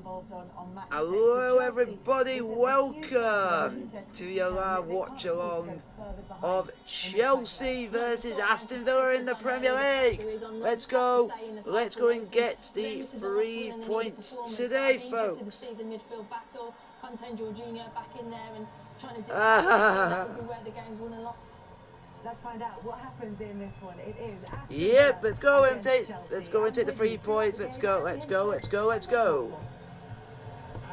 involved on match. Hello everybody, welcome to your watch along of Chelsea versus Aston Villa in the Premier League. Let's go and get the 3 points today, folks. Let's find out what happens in this one. It is Aston Yep, let's go and take the 3 points. Let's go.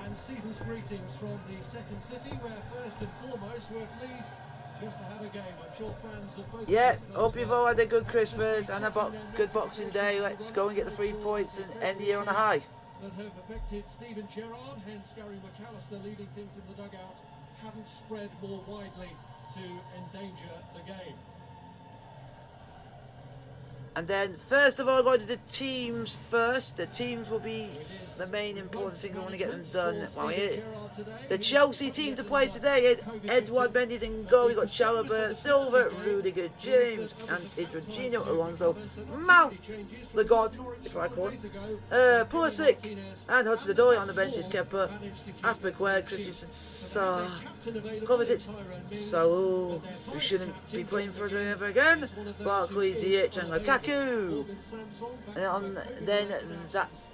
And season's greetings from the second city, where first and foremost we're pleased just to have a game. I'm sure fans of both. Yeah, hope you've all had a good Christmas and a good Boxing Day. Let's go and get the 3 points and end the year on a high. That have affected Steven Gerrard, hence Gary McAllister leading things in the dugout, haven't spread more widely to endanger the game. And then, first of all, I'll go to the teams first. The teams will be the main important things. I want to get them done while we're here. The Chelsea team to play today is Edouard Mendy's in goal. We've got Chalobah, Silva, Rudiger, James, and Jorginho, Alonso, Mount, the God, is what I call it, Pulisic, and Hudson-Odoi. On the bench is Kepa, Aspilicueta, Christensen, Kovacic, Saul, who shouldn't be playing for us ever again, Barkley, Ziyech, and Lukaku.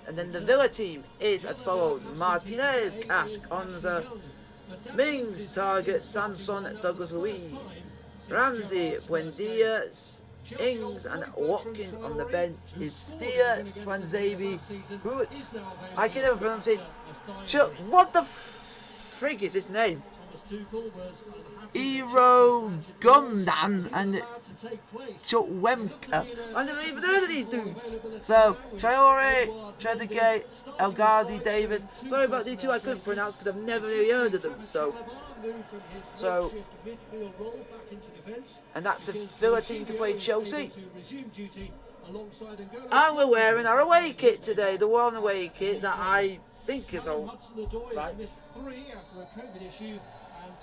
And then the Villa team is as follows: Martinez, Cash, Konza, Mings, Target, Sanson, Douglas Luiz, Ramsey, Buendia, Ings, and Watkins. On the bench is Steer, Twanzebe, Hoots. I can never pronounce it. What the frig is this name? Ero Gumdan and Chutwemka. I've never even heard of these dudes. So, Traore, Trezeguet, El Ghazi, David. Sorry about these two I couldn't pronounce, but I've never really heard of them. So, and that's a Villa team to play Chelsea. And we're wearing our away kit today, the one away kit that I think is all right.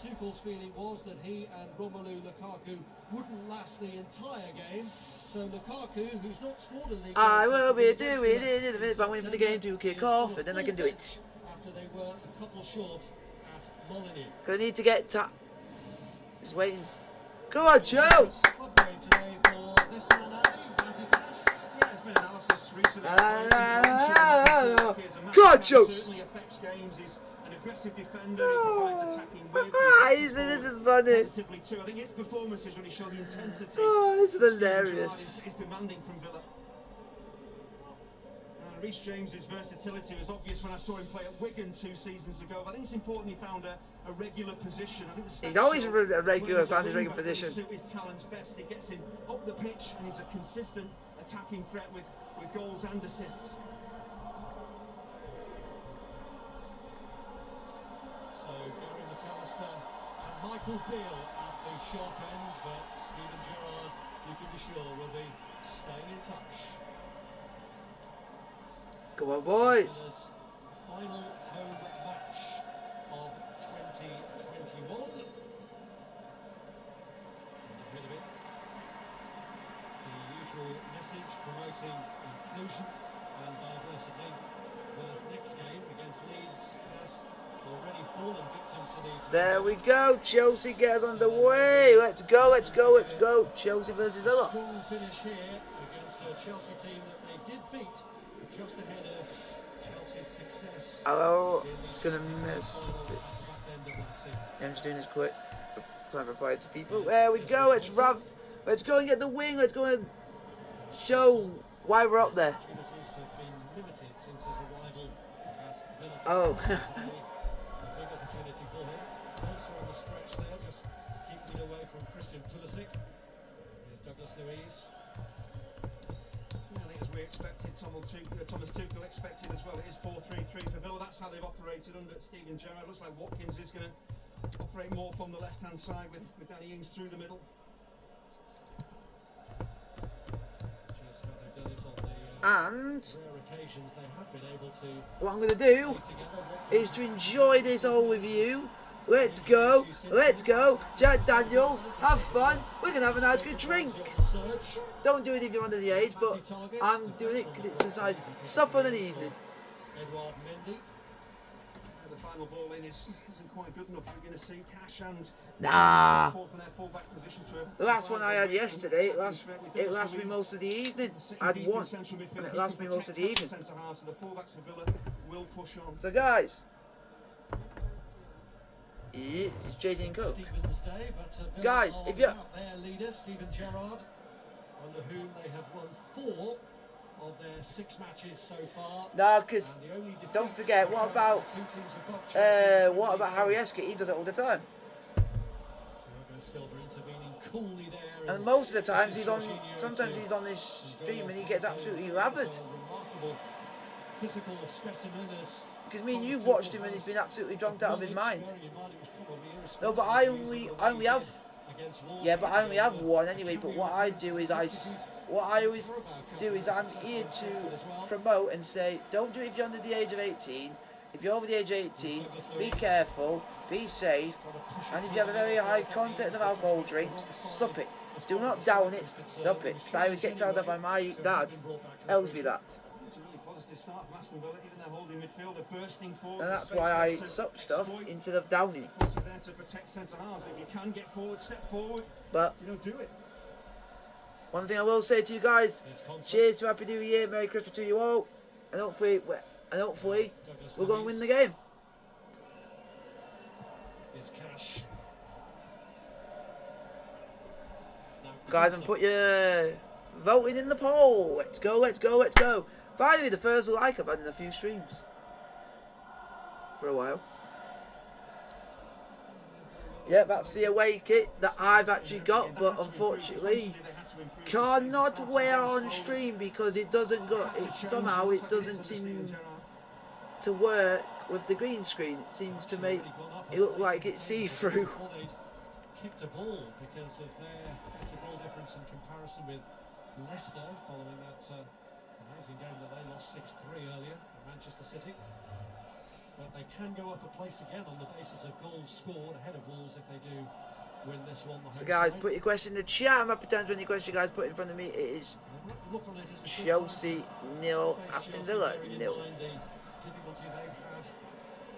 Tuchel's feeling was that he and Romelu Lukaku wouldn't last the entire game. So Lukaku, who's not scored a league, I will be doing it in a minute, but I'm waiting for the game to kick off, and then I can do it. After they were a couple short at Molineux. Because I need to get just waiting. Come on, Charles! Come on, Charles! This is funny. I think his performances really show the intensity. Oh, this is hilarious. Is demanding from Villa. Reece James's versatility was obvious when I saw him play at Wigan 2 seasons ago. But I think it's important he found a regular position. I think he's always a regular, found his regular position. Suit his talents best. It gets him up the pitch, and he's a consistent attacking threat with goals and assists. Gary McAllister and Michael Beale at the sharp end, but Steven Gerrard, you can be sure, will be staying in touch. Come on, boys! Final home match of 2021. And ahead of it, the usual message promoting inclusion and diversity. Villa's next game against Leeds has already fallen victim to the... There we go, Chelsea gets underway. Let's go. Chelsea versus Villa. Strong finish here against a Chelsea team that they did beat just ahead of Chelsea's success. Oh, it's gonna miss. I'm just doing this quick. Trying to reply to people. There we go. Let's go and get the wing. Let's go and show why we're up there. Oh. Big opportunity for him. Also on the stretch there, just keeping away from Christian Pulisic. Here's Douglas Luiz. I think as we expected, Thomas Tuchel expected as well. It is 4-3-3 for Villa. That's how they've operated under Steven Gerrard. Looks like Watkins is going to operate more from the left-hand side with Danny Ings through the middle. And what I'm going to do is to enjoy this all with you. Let's go, Jack Daniels, have fun, we're going to have a nice good drink. Don't do it if you're under the age, but I'm doing it because it's just nice supper in the evening. Edouard Mendy. final ball in isn't quite good enough. We're going to see Cash and Nah. fall from their full-back position to The last one I had yesterday, it lasted me most of the evening. I had one, and it lasted me most of the evening. Centre half, so the full-backs for Villa will push on. So guys, it's Jaden Cook. Stevens Day, but Villa Guys, are if you without their leader, Steven Gerrard, under whom they have won 4 of their 6 matches so far. No, because And the only don't defeats forget, are what from about the 2 teams above Chelsea. what about Harry Escott? He does it all the time. Thiago Silva intervening coolly there. And most of the times he's on. Sometimes he's on his stream and he gets absolutely rathered. Remarkable physical specimen as Because me and you watched him and he's been absolutely drunk out of his mind. No, but I only have. Yeah, but I only have one anyway. But what I do is what I always do is I'm here to promote and say, don't do it if you're under the age of 18. If you're over the age of 18, be careful, be safe, and if you have a very high content of alcohol drinks, sup it. Do not down it, sup it. Because I always get told that by my dad, tells me that. It's a really positive start from Aston Villa, even their holding midfield, they're bursting forward. And that's why I sup stuff instead of downing it. There to protect centre halves. If you can get forward, step forward. But You don't do it. one thing I will say to you guys, cheers to Happy New Year, Merry Christmas to you all, and hopefully we're going to win the game. Is Cash. Guys, and put your voting in the poll. Let's go, let's go, let's go. Finally, the first like I've had in a few streams. For a while. Yeah, that's the away kit that I've actually got, but unfortunately cannot wear on stream because it doesn't go. Somehow it doesn't seem to work with the green screen. It seems to make it look like it's see-through. Kicked a ball because of their better goal difference in comparison with Leicester following that amazing game that they lost 6-3 earlier at Manchester City. But they can go up a place again on the basis of goals scored ahead of Wolves if they do win this one. So guys, put your question in the chat. I'm happy to answer any question you guys put in front of me. It is Chelsea 0, Aston Villa 0. The difficulty they've had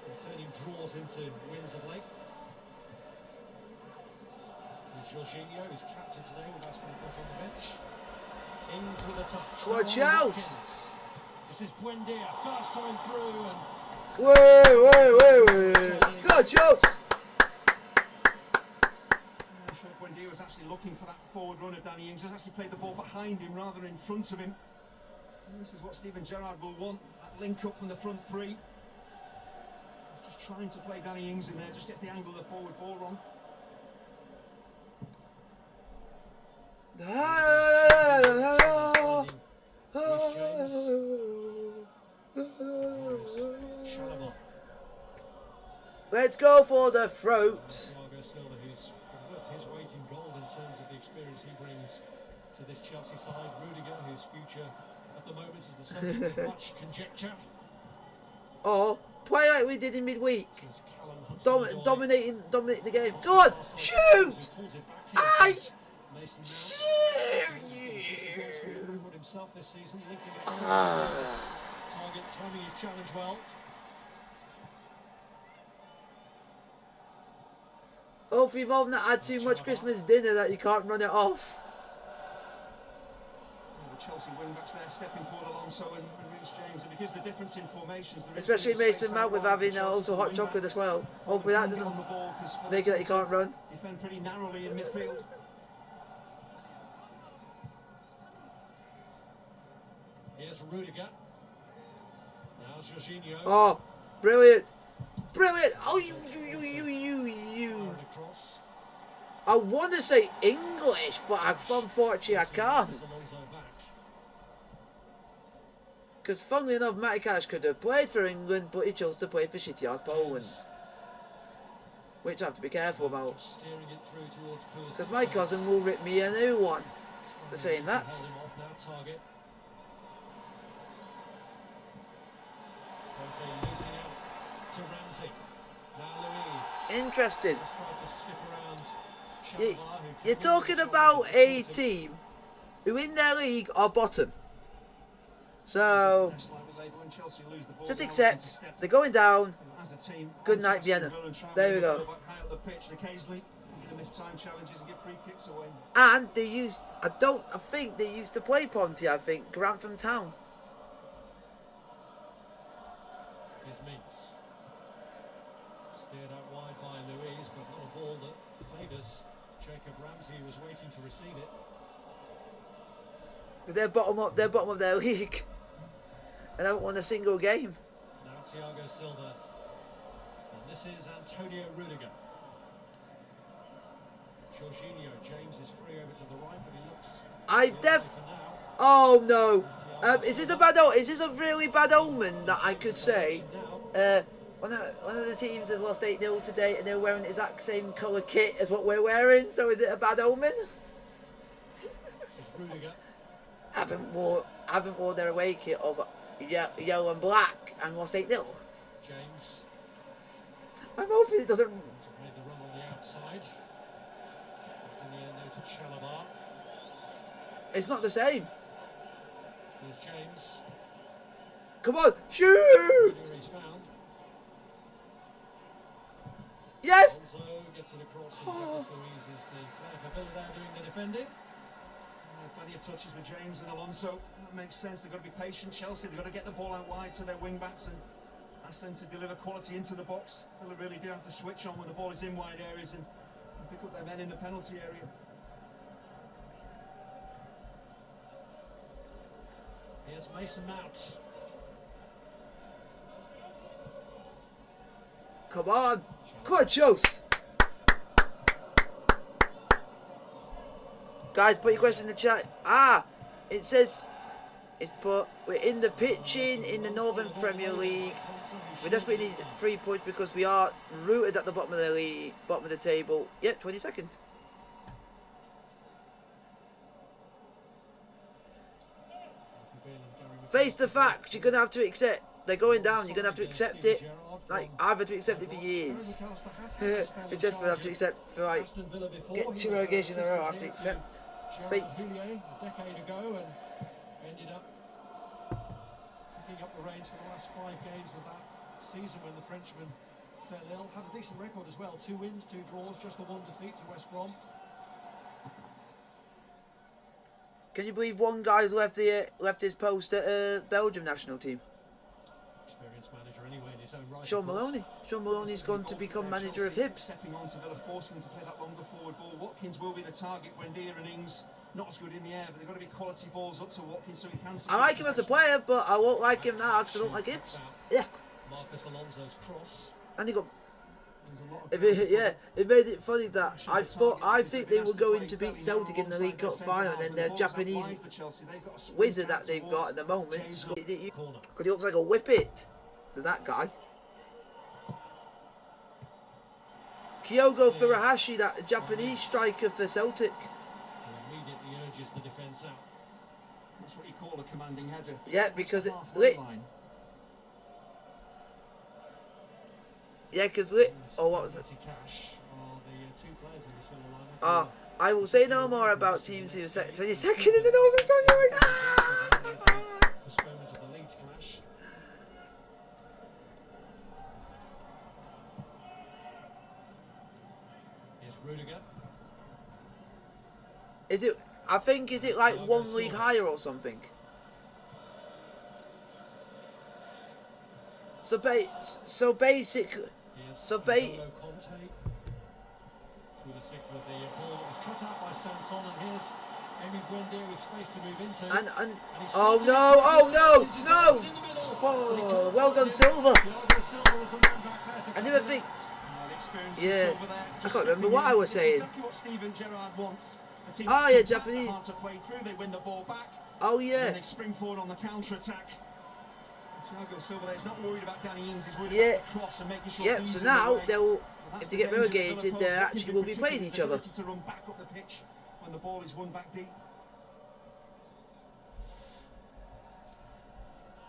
in turning draws into wins of late. There's Jorginho, who's captain today, with Aston Villa on the bench. Ings with a touch. Come on, Chelsea! This is Buendia, first time through, and Wait. Go, Chelsea! Buendia was actually looking for that forward run of Danny Ings. Has actually played the ball behind him rather than in front of him. And this is what Steven Gerrard will want. That link up from the front three. Just trying to play Danny Ings in there. Just gets the angle of the forward ball wrong. Let's go for the throat. Thiago Silva, who's worth his weight in gold in terms of the experience he brings to this Chelsea side. Rudiger, whose future at the moment is the subject of much conjecture. Oh, play like we did in midweek. As Callum Hudson-Odoi Dominating the game. Go on, shoot! pulls it back in. I Mason shoot Mount put himself this season, linking it to target, timing his challenge well. Hopefully you've all not had too much Christmas dinner that you can't run it off. The Chelsea wing-backs there stepping forward Alonso and Reece James. And because the difference in formations... Especially Mason Mount with having also hot chocolate as well. Hopefully that doesn't make it that you can't run. Defend pretty narrowly in midfield. Here's Rudiger. Now Jorginho. Oh, brilliant. Brilliant. Oh, you. Firing across. I want to say English, but unfortunately I can't. Alonso back. Because funnily enough, Matty Cash could have played for England, but he chose to play for shitty ass Poland. Which I have to be careful about. Just steering it through towards Pulisic. Because my cousin will rip me a new one for saying that. Held him off, now target. Conte losing out to Ramsey. Now Luiz. Interesting. Just tried to slip around You, Shabalala, who you're could talking really about try a to team who in their league are bottom. So, just accept they're going down. a team. Good night, Vienna. There we go. High up the pitch, and occasionally you're going to miss time challenges and get free kicks away. And they used, I think they used to play Ponty, I think, Grantham Town. Here's Meeks. Steered out wide by Louise, but not a ball that favours Jacob Ramsey, who was waiting to receive it. They're bottom of their league. And haven't won a single game. Now Thiago Silva. And this is Antonio Rudiger. Jorginho, James is free over to the right, but he looks... Oh no. Is this a really bad omen that I could say? One of the teams has lost 8-0 today and they're wearing the exact same colour kit as what we're wearing, so is it a bad omen? Rudiger. Haven't worn their away kit of yellow and black and lost 8-0. James. I'm hoping it doesn't. Made the run on the outside. In the end, though, to Chalabar. It's not the same. Here's James. Come on, shoot! He's found. Yes! Alonso gets it across. And Louise is the player for Villa there doing the defending. Plenty of touches with James and Alonso. That makes sense. They've got to be patient. Chelsea, they've got to get the ball out wide to their wing backs and ask them to deliver quality into the box. Villa really do have to switch on when the ball is in wide areas and pick up their men in the penalty area. Here's Mason Mount. Come on! Come on, Chos! Guys, put your question in the chat. It says we're in the pitching in the Northern Premier League. We desperately need 3 points because we are rooted at the bottom of the league, bottom of the table. Yep, 22nd. Face the fact. You're gonna have to accept. They're going down. You're gonna have to accept it. Like I've had to accept it for years. It's just for have to accept for like get 2 relegations in a row. I have to accept fate. A decade ago and ended up picking up the reins for the last 5 games of that season when the Frenchman fell ill. Had a decent record as well. 2 wins, 2 draws, just the 1 defeat to West Brom. Can you believe one guy's left his post at Belgium national team? Experienced manager anyway in his own right. Sean Maloney. Sean Maloney's gone to become manager of Hibs. Stepping on to Villa, forcing them to play that longer forward ball. Watkins will be the target when Deer and Ings not as good in the air, but they've got to be quality balls up to Watkins so he can. I like him as a player, but I won't like him now because I don't like Hibs. Yeah. Marcus Alonso's cross. And he got. It made it funny that I think they were going to beat Celtic in the League Cup final, and then their Japanese wizard that they've got at the moment, because he looks like a whippet to that guy. Kyogo Furuhashi, that Japanese striker for Celtic. Immediately urges the defence out. That's what you call a commanding header. Yeah, because it oh, what was it? I will say no more about teams who are 22nd in the Northern Premier League. Postponement of the Leeds clash. Here's Rudiger. Is it? I think is it like 1 league higher or something? So basically. So Conte. With the ball that was cut out by Sanson, and here's Amy Buendia with space to move into. And oh no! Oh, well done, Silva. I never think. Yeah, I can't remember what I was saying. Oh yeah, Japanese. Oh yeah. They spring forward on the counter attack. Thiago Silva is not worried about Danny Ings. He's worried about the cross and making sure. Yep. So now they'll. If they get relegated, they actually will be playing each other. To run back up the pitch when the ball is won back deep.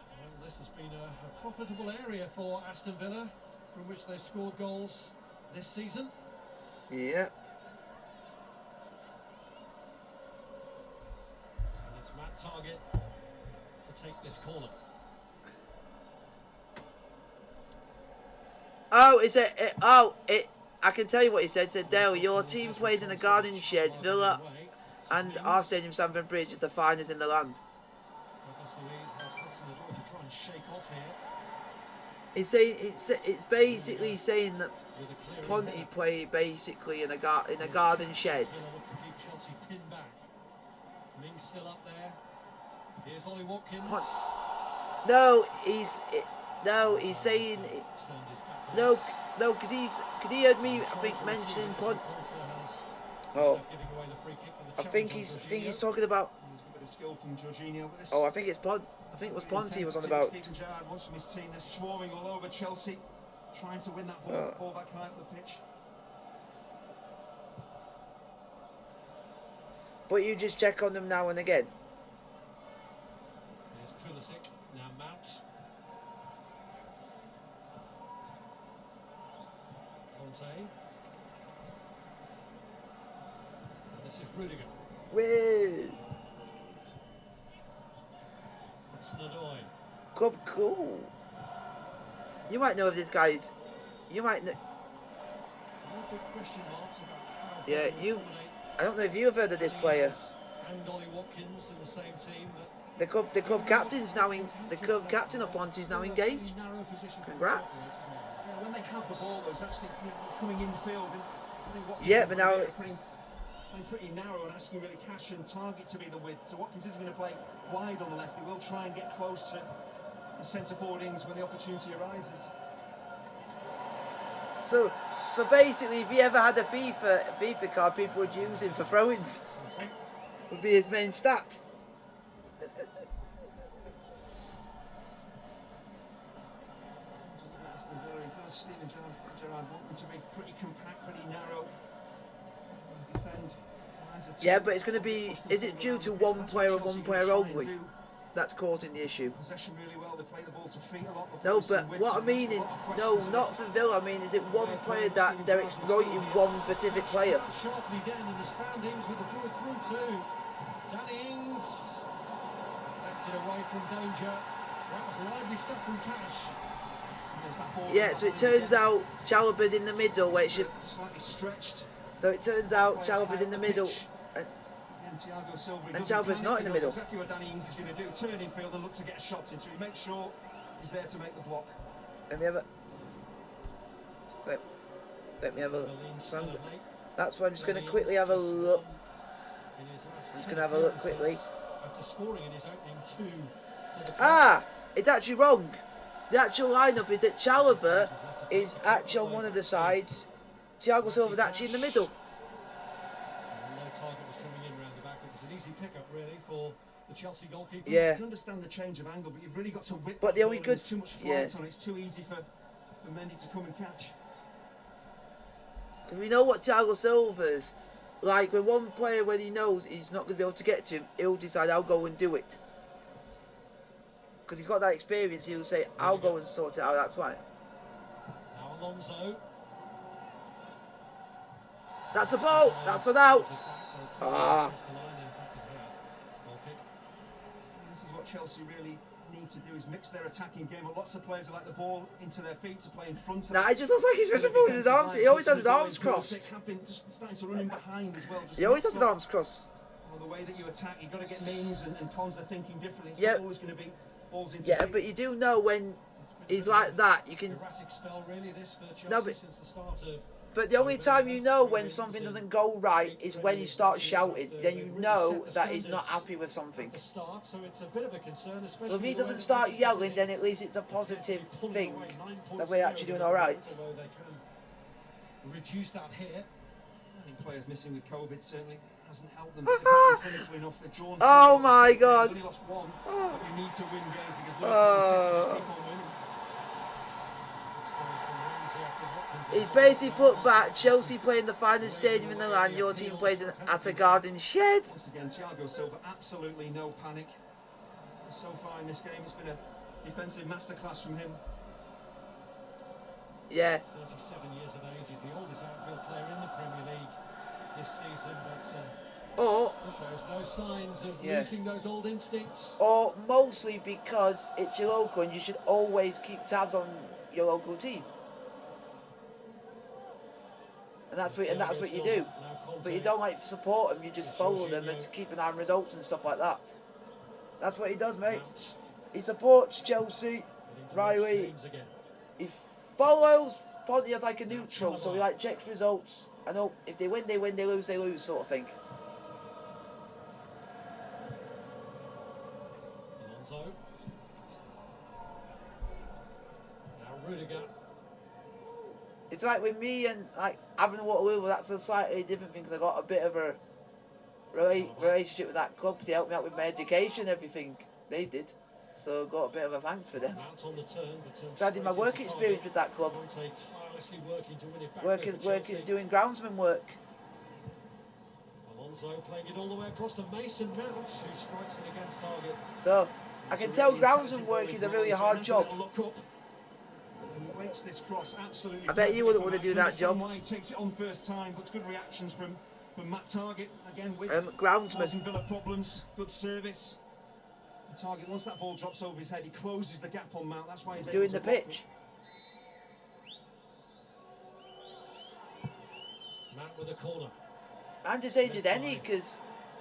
Well, this has been a profitable area for Aston Villa, from which they scored goals this season. Yep. And it's Matt Target to take this corner. Oh, is it? I can tell you what he said. He said, Dale, your team plays in the garden shed. Villa and our stadium, Stamford Bridge, is the finest in the land. He's saying it's basically saying that Ponty play basically in a garden shed. No, he's saying no, because he heard me, I think, mentioning Ponty. Oh, I think he's talking about. Oh, I think it's Ponty. I think it was Ponty was on about. Steven Gerrard wants from his team. They're swarming all over Chelsea, trying to win that ball back high up the pitch. But you just check on them now and again. There's Pulisic, now Mount. Conte. And this is Rudiger. Wait. Nadoy. Cool. You might know if this guy's. You might know. Yeah, you. I don't know if you've heard of this player. And Ollie Watkins in the same team. The club captain's now in. The club captain of Ponty's now engaged. Congrats. Yeah, when they have the ball, though, it's actually it's coming in field. Yeah, but now. Playing pretty narrow and asking really cash and target to be the width. So Watkins isn't going to play wide on the left. He will try and get close to the centre forward ings when the opportunity arises. So basically, if he ever had a FIFA card, people would use him for throw-ins. Would be his main stat. Steven Gerrard wanting to be pretty compact, pretty narrow. Defend. Yeah, but it's going to be. Is it due to one player and one player only? That's causing the issue. Possession really well. They play the ball to feet a lot. No, but what I mean is, no, not for Villa. I mean, is it one player that they're exploiting one specific player? Sharply down in his found Ings with the ball through too. Danny Ings left it away from danger. That was lively stuff from Cash. Yeah, so it turns out Chalobah's in the middle where it should. Slightly stretched. So it turns out Chalobah's in the middle. And Chalobah's not in the middle. Exactly what Danny Ings is going to do. Turn in field and look to get a shot into. He makes sure he's there to make the block. Let me have a. Let me have a. That's why I'm just going to quickly have a look. I'm just going to have a look quickly. Ah! It's actually wrong. The actual lineup is that Chalobah is actually on one of the sides. Thiago Silva's actually in the middle. Yeah. I can understand the change of angle, but you've really got to whip. But the only good, too much flight on it. It's too easy for Mendy to come and catch. Because we know what Thiago Silva's like. When one player, when he knows he's not going to be able to get to him, he'll decide, I'll go and do it. Because he's got that experience, he'll say, I'll go and sort it out. That's why. Now Alonso. That's a ball. That's an out. Ah. This is what Chelsea really need to do, is mix their attacking game. But lots of players are like the ball into their feet to play in front of. Nah, it just looks like he's miserable with his arms. He always has his arms crossed. Just starting to run in behind as well. He always has his arms crossed. Well, the way that you attack, you've got to get Mings and Konza thinking differently. It's Yep. always going to be balls into. Yeah, but you do know when he's like that, you can. No, but the only time you know when something doesn't go right is when he starts shouting. Then you know that he's not happy with something. So if he doesn't start yelling, then at least it's a positive thing that we're actually doing all right. Reduce that here. I think players missing with COVID certainly hasn't helped them. Oh my God! Only lost one, but you need to win games because He's basically put back Chelsea playing the finest stadium in the land. Your team plays at a garden shed. Once again, Thiago Silva, absolutely no panic. So far in this game, it's been a defensive masterclass from him. Yeah. 37 years of age, he's the oldest outfield player in the Premier League this season, but shows no signs of losing those old instincts. Or mostly because it's your local and you should always keep tabs on your local team. and that's what you do. But you don't like support them, you just follow them and keep an eye on results and stuff like that. That's what he does, mate. He supports Chelsea, Riley. He follows Ponty as like a neutral, so he like checks results. I know if they win, they win, they lose, sort of thing. Alonso. Now Rudiger. It's like with me and like having Waterloo, that's a slightly different thing because I got a bit of a relationship with that club because they helped me out with my education and everything. They did. So got a bit of a thanks for them. So I did my work experience with that club. Doing groundsman work. Alonso playing it all the way across to Mason Mount, who strikes it against target. So I can tell groundsman work is a really hard job. I bet you wouldn't want to do that job. Takes it on first time, but good reactions from Matt Target again with groundsman. Aston Villa problems. Good service. Target, once that ball drops over his head, he closes the gap on Mount. That's why he's doing the pitch. Mount with a corner. I'm just saying, just any, because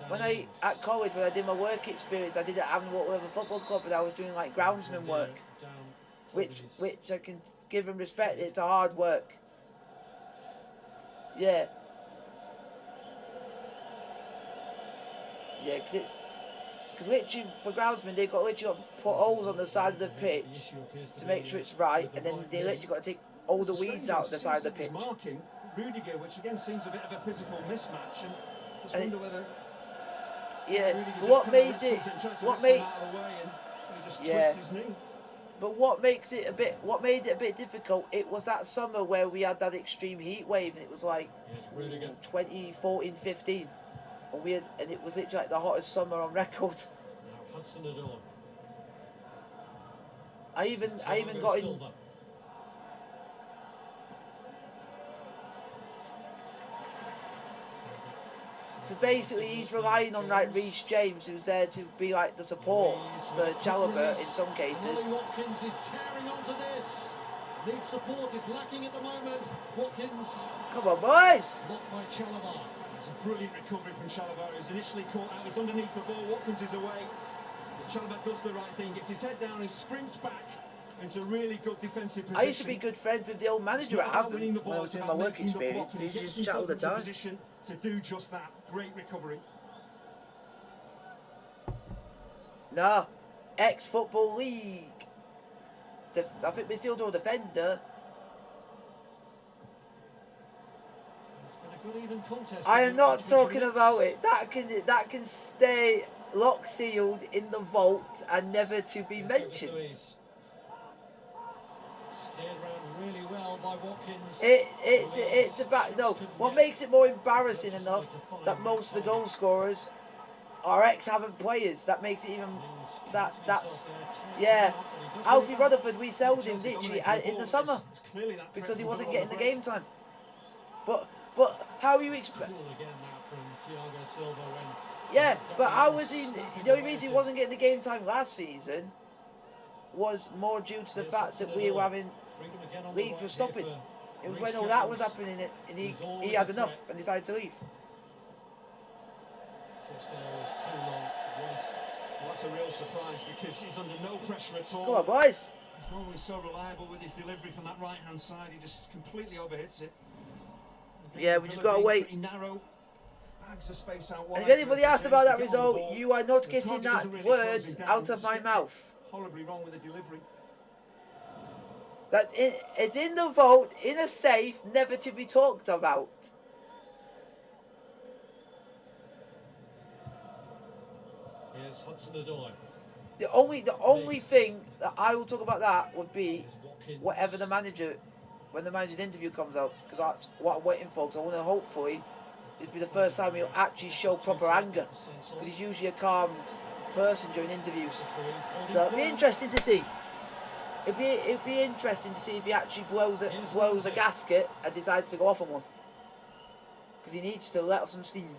when at college, when I did my work experience, I did it at Avon Waterloo Football Club, and I was doing like groundsman work, which I can give him respect. It's a hard work. Yeah. Yeah, because literally for groundsmen, they've got literally put holes on the side of the pitch to make sure it's right, and then they literally got to take all the weeds out the side of the pitch. Marking Rudiger, which again seems a bit of a physical mismatch, and just wonder whether. Yeah, but what made it But what made it a bit difficult? It was that summer where we had that extreme heat wave, and it was like 2014-15. And it was literally like the hottest summer on record. I even got in. So basically, he's relying on like Reece James, who's there to be like the support for Chalobah in some cases. Watkins is tearing onto this. Lead support is lacking at the moment. Watkins. Come on, boys. Blocked by Chalobah. It's a brilliant recovery from Chalobah. He was initially caught out. He's underneath the ball. Watkins is away. Chalobah does the right thing. Gets his head down. He sprints back. It's a really good defensive position. I used to be good friends with the old manager at Avon when I was doing my work experience. He used to chat all the time. To do just that. Great recovery. No, ex-Football League. I think midfielder or defender. I am not talking about it. That can stay lock sealed in the vault and never to be mentioned. Really well by Watkins. It's about no. What makes it more embarrassing enough that most of the goal scorers are ex-Avon players. That makes it even that's yeah. Alfie Rutherford, we sold him literally in the summer because he wasn't getting the game time. But how you expect? Yeah, but how was he? The only reason he wasn't getting the game time last season was more due to the fact that we were having leagues were stopping. It was when all that was happening, and he had enough and decided to leave. Well, that's a real surprise because he's under no pressure at all. Come on, boys. He's normally so reliable with his delivery from that right-hand side. He just completely overhits it. Yeah, we just got to wait. Narrow, bags of space out wide. And if anybody asks about that result, you are not getting that words out of my mouth. Horribly wrong with the delivery. It's in the vault, in a safe, never to be talked about. Here's Hudson-Odoi. The only thing that I will talk about that would be whatever the manager, when the manager's interview comes out, because that's what I'm waiting for. Because I want to hopefully it'll be the first time he'll actually show proper anger, because he's usually a calmed person during interviews. So it'll be interesting to see. It'd be interesting to see if he actually blows a gasket and decides to go off on one, because he needs to let off some steam.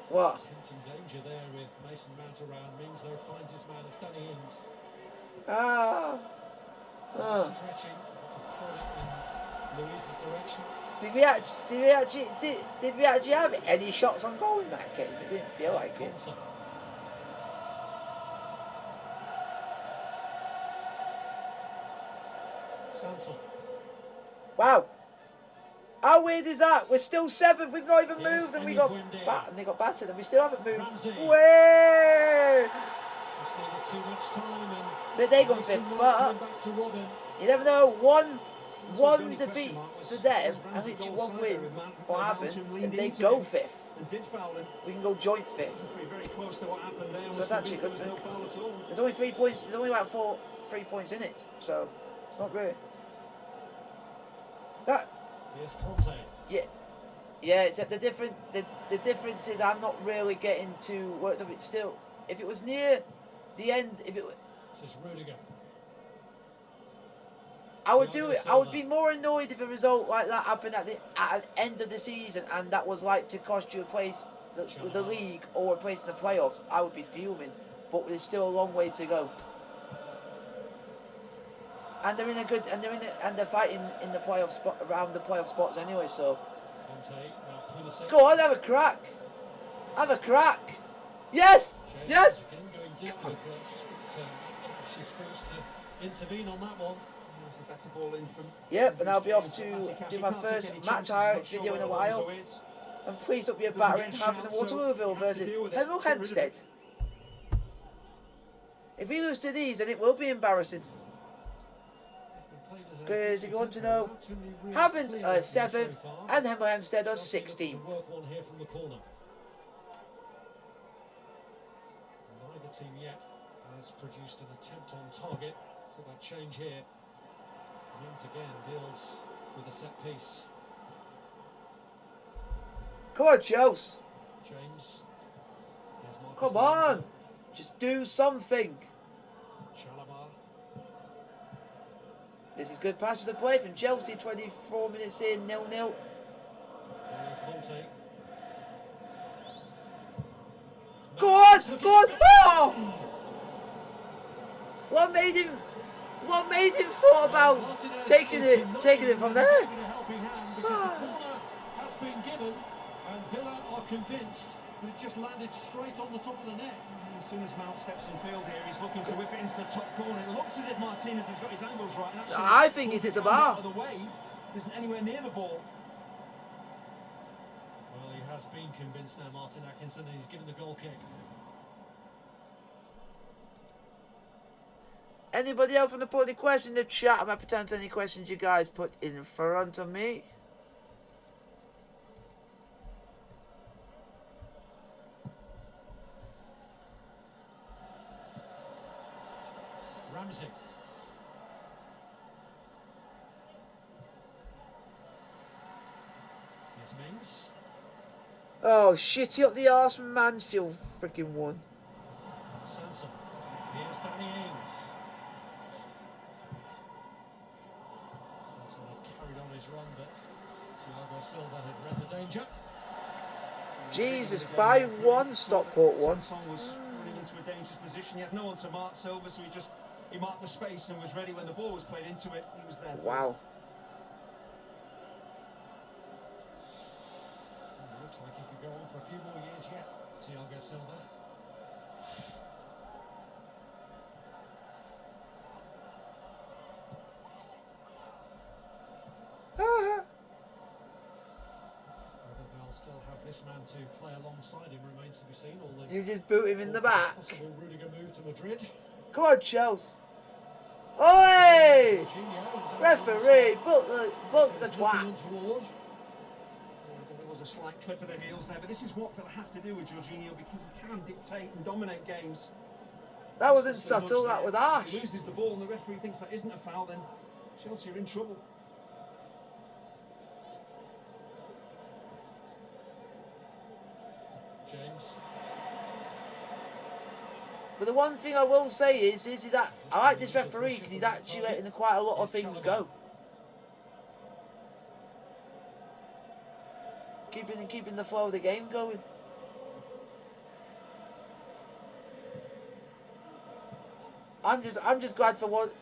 What? Danger there with Mason Mount around. Minslow finds his man as Danny Ings. Ah. Stretching to thrown it in Louise's direction. Did we actually have any shots on goal in that game? It didn't feel like it. Conser. Sansel. Wow. How weird is that? We're still 7. We've not even Yes, moved, and and we he got went in. and they got battered, and we still haven't moved. Ramsey. Way! Just needed too much time and But they gone Mason 5th. Mount But coming back to Robin. you never know. One the only defeat question mark was for them, Ramsey and literally goal one side win there with Mount for Mount Havant, leaned and they into go him 5th. and did foul him. We can go joint 5th. Very close to what happened there. So Was it's actually convinced there good. was no foul at all. There's only 3 points. There's only about 3 points in it, so it's not really that. Here's Conte. Yeah. Except the difference is I'm not really getting too worked up. It's still, if it was near the end, This is Rudiger. I would do it. I would be more annoyed if a result like that happened at the end of the season, and that was like to cost you a place the league or a place in the playoffs. I would be fuming, but there's still a long way to go. And they're in a good, and they're fighting in the playoff spot, around the playoff spots anyway. So Conte, now Pulisic. go on, have a crack. Have a crack. Yes, James yes. Again going deep with this, but she's forced to intervene on that one. That's a better ball in from. Yep, and I'll be off to do my first match highlights video in a while. And please don't be a battering having the Waterlooville versus Hemel Hempstead. If we lose to these, then it will be embarrassing. Because if you want to know, Havant are 7th and Hemel Hempstead are 16th. Work one here from the corner. Neither team yet has produced an attempt on target. Could that change here? Means again deals with a set piece. Come on, Chelsea. James. Come on. Just do something. Chalobah. This is good passes to play from Chelsea. 24 minutes in, 0-0. Conte. Go on, go on. Oh! What made him thought about taking it from there? The corner has been given, and Villa are convinced that it just landed straight on the top of the net. As soon as Mount steps in field here, he's looking to whip it into the top corner. It looks as if Martinez has got his angles right. And actually, I think he's hit the bar. Out of the way, isn't anywhere near the ball. Well, he has been convinced now, Martin Atkinson, and he's given the goal kick. Anybody else want to put any questions in the chat? I'm happy to answer any questions you guys put in front of me. Ramsey. Here's Mings. Oh, shitty up the arse from Mansfield freaking won. Sanson. Here's Danny Ings. Sanson had carried on his run, but Thiago Silva had read the danger. Jesus, 5-1, Stockport won. Sanson was running into a dangerous position. He had no one to mark Silva, so he marked the space and was ready when the ball was played into it. He was there. Wow. Looks like he could go on for a few more years yet, Thiago Silva. Whether they'll still have this man to play alongside him remains to be seen. You just boot him in the back. Possible Rudiger move to Madrid. Come on, Chelsea. Oi! Jorginho, Referee, book the twat. toward. There was a slight clip of the heels there, but this is what Villa have to do with Jorginho because he can dictate and dominate games. That wasn't subtle, that was harsh. If he loses the ball and the referee thinks that isn't a foul, then Chelsea are in trouble. James. But the one thing I will say is that I like this referee because he's actually letting quite a lot of things go. Keeping the flow of the game going. I'm just glad for what.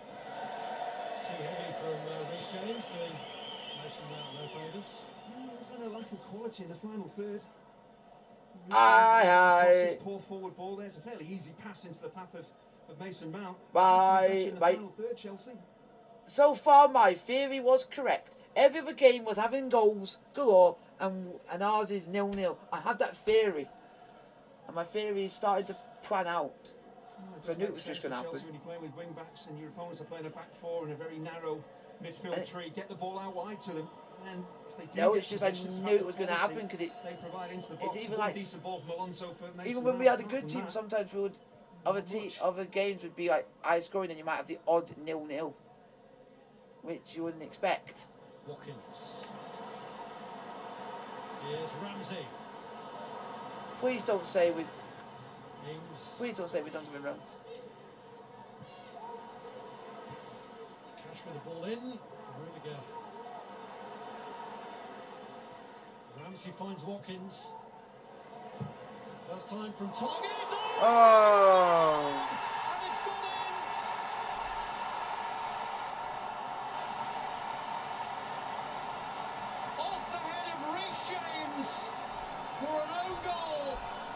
too heavy from Reece James, doing Mason Mount no favours. There's been a lack of quality in the final third. Aye. Poor forward ball. There's a fairly easy pass into the path of Mason Mount. Right. Final third, Chelsea. So far, my theory was correct. Every other game was having goals galore, and ours is 0-0. I had that theory, and my theory started to plan out. I knew it was just going to happen. When you're playing with wing backs and your opponents are playing a back four and a very narrow midfield three, get the ball out wide to them. And no, it's just I knew it was going to happen because it's even like even when we had a good team, sometimes we would other games would be like high scoring, and you might have the odd 0-0, which you wouldn't expect. Watkins. Here's Ramsey. Please don't say we. Ings. Please don't say we've done something wrong. Cash with the ball in. Rudiger. Ramsey finds Watkins. First time from target. Oh! And it's gone in. Off the head of Reece James for an own goal.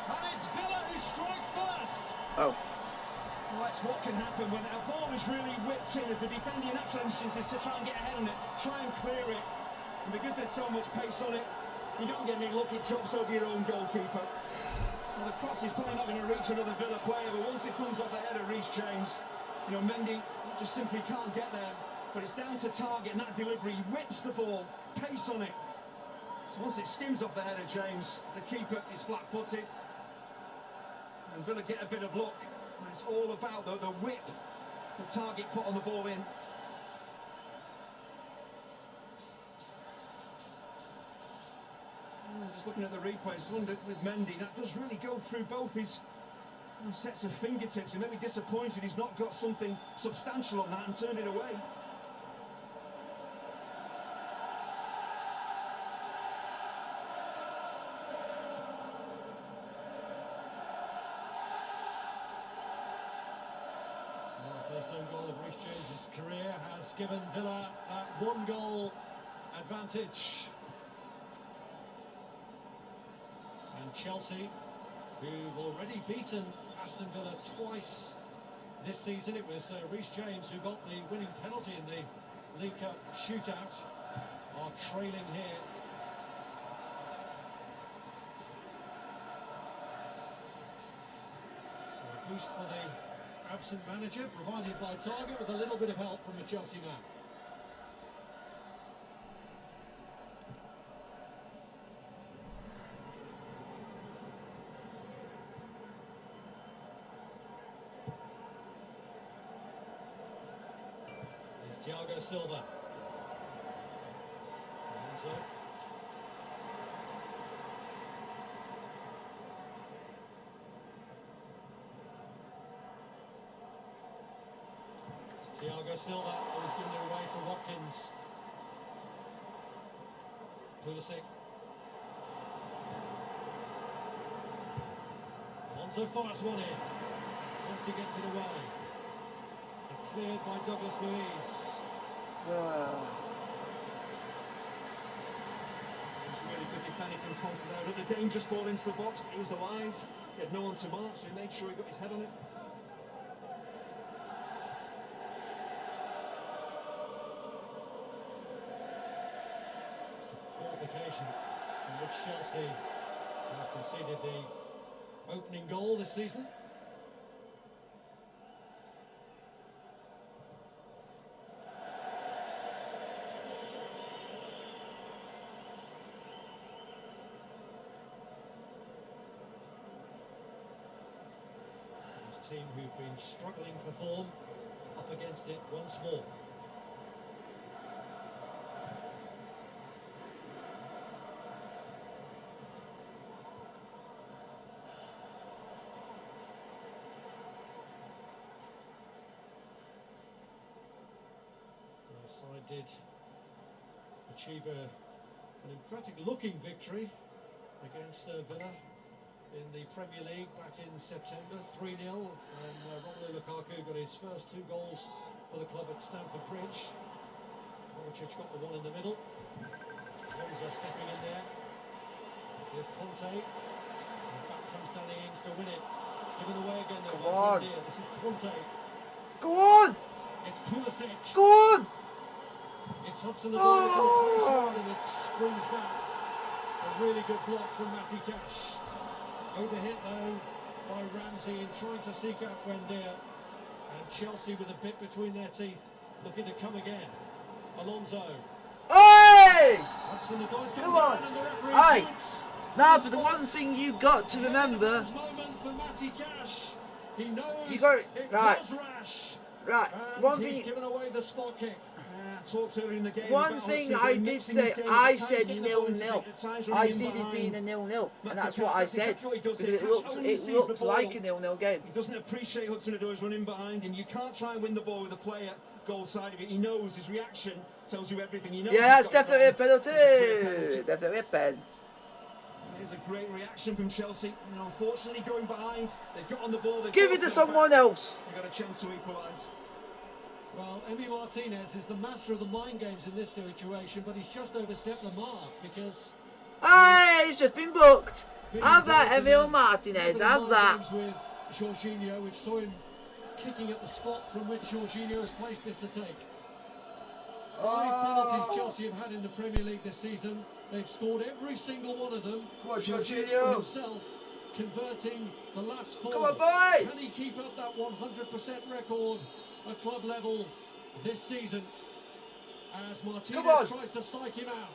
And it's Villa who strike first. Oh. Well, that's what can happen when a ball is really whipped in as a defender. Your natural instinct is to try and get ahead on it, try and clear it. And because there's so much pace on it, you don't get any luck, it drops over your own goalkeeper. Well, the cross is probably not going to reach another Villa player, but once it comes off the head of Reece James, you know, Mendy just simply can't get there. But it's down to target, and that delivery whips the ball, pace on it. So once it skims off the head of James, the keeper is flat-footed. And Villa get a bit of luck. And it's all about the whip the target put on the ball in. Just looking at the replays, wondered with Mendy, that does really go through both his sets of fingertips. He may be disappointed he's not got something substantial on that and turned it away. First own goal of Reece James' career has given Villa that one goal advantage. And Chelsea, who've already beaten Aston Villa twice this season, it was Reece James who got the winning penalty in the League Cup shootout, are trailing here. So a boost for the absent manager, provided by Target with a little bit of help from the Chelsea man. Here's Thiago Silva. Alonso. Thiago Silva, who's given it away to Watkins. Pulisic. Alonso fires one in. Once he gets it away. And cleared by Douglas Luiz. Really good defending from Ponce there. Another dangerous ball into the box, but he was alive. He had no one to mark, so he made sure he got his head on it. Occasion in which Chelsea have conceded the opening goal this season. This team who've been struggling for form up against it once more. Side did achieve an emphatic looking victory against Villa in the Premier League back in September, 3-0, and Romelu Lukaku got his first 2 goals for the club at Stamford Bridge. Kovacic got the one in the middle. It's Konza stepping in there. Here's Conte. And back comes Danny Ings to win it. Given away again though. Come on. This is Conte. Go on! It's Pulisic. Go on! It's Hudson Odoi and it springs back. A really good block from Matty Cash. Overhit though by Ramsey in trying to seek out Buendia. And Chelsea with a bit between their teeth, looking to come again. Alonso. Hey! Hudson Odoi's Come on! and the referee Hey! counts. Now, but the one thing you got to remember, Moment for Matty Cash. He knows you got it right, was rash. right. And One he's thing, given away the spot kick. Talked earlier in the game one about thing Hudson I Odoi did mixing say, his game. I At times said getting the ball into 0-0. it, at times I running said it behind. being a 0-0, and that's Matty what I Cash, said. that's what he does. Because Cash only it sees the looked ball. like a 0-0 game. He doesn't appreciate Hudson Odoi's running behind him. You can't try and win the ball with a player goal side of it. He knows his reaction tells you everything. He knows Yeah, he's that's got it definitely a wrong. penalty. It's a clear penalty. Definitely a pen. Here's a great reaction from Chelsea. You know, unfortunately going behind. They've got on the ball. They've Give got it to the someone back. else. They've got a chance to equalise. Well, Emi Martinez is the master of the mind games in this situation, but he's just overstepped the mark because... Hey, it's just been booked. Have that, Emil Martinez. Have that. With Jorginho, which saw him kicking at the spot from which Jorginho has placed this to take. 5 penalties Chelsea have had in the Premier League this season. They've scored every single one of them. Come on, Jorginho Jorginho. himself converting the last 4. Come on, boys. Can he keep up that 100% record at club level this season? As Martinez Come on. tries to psych him out.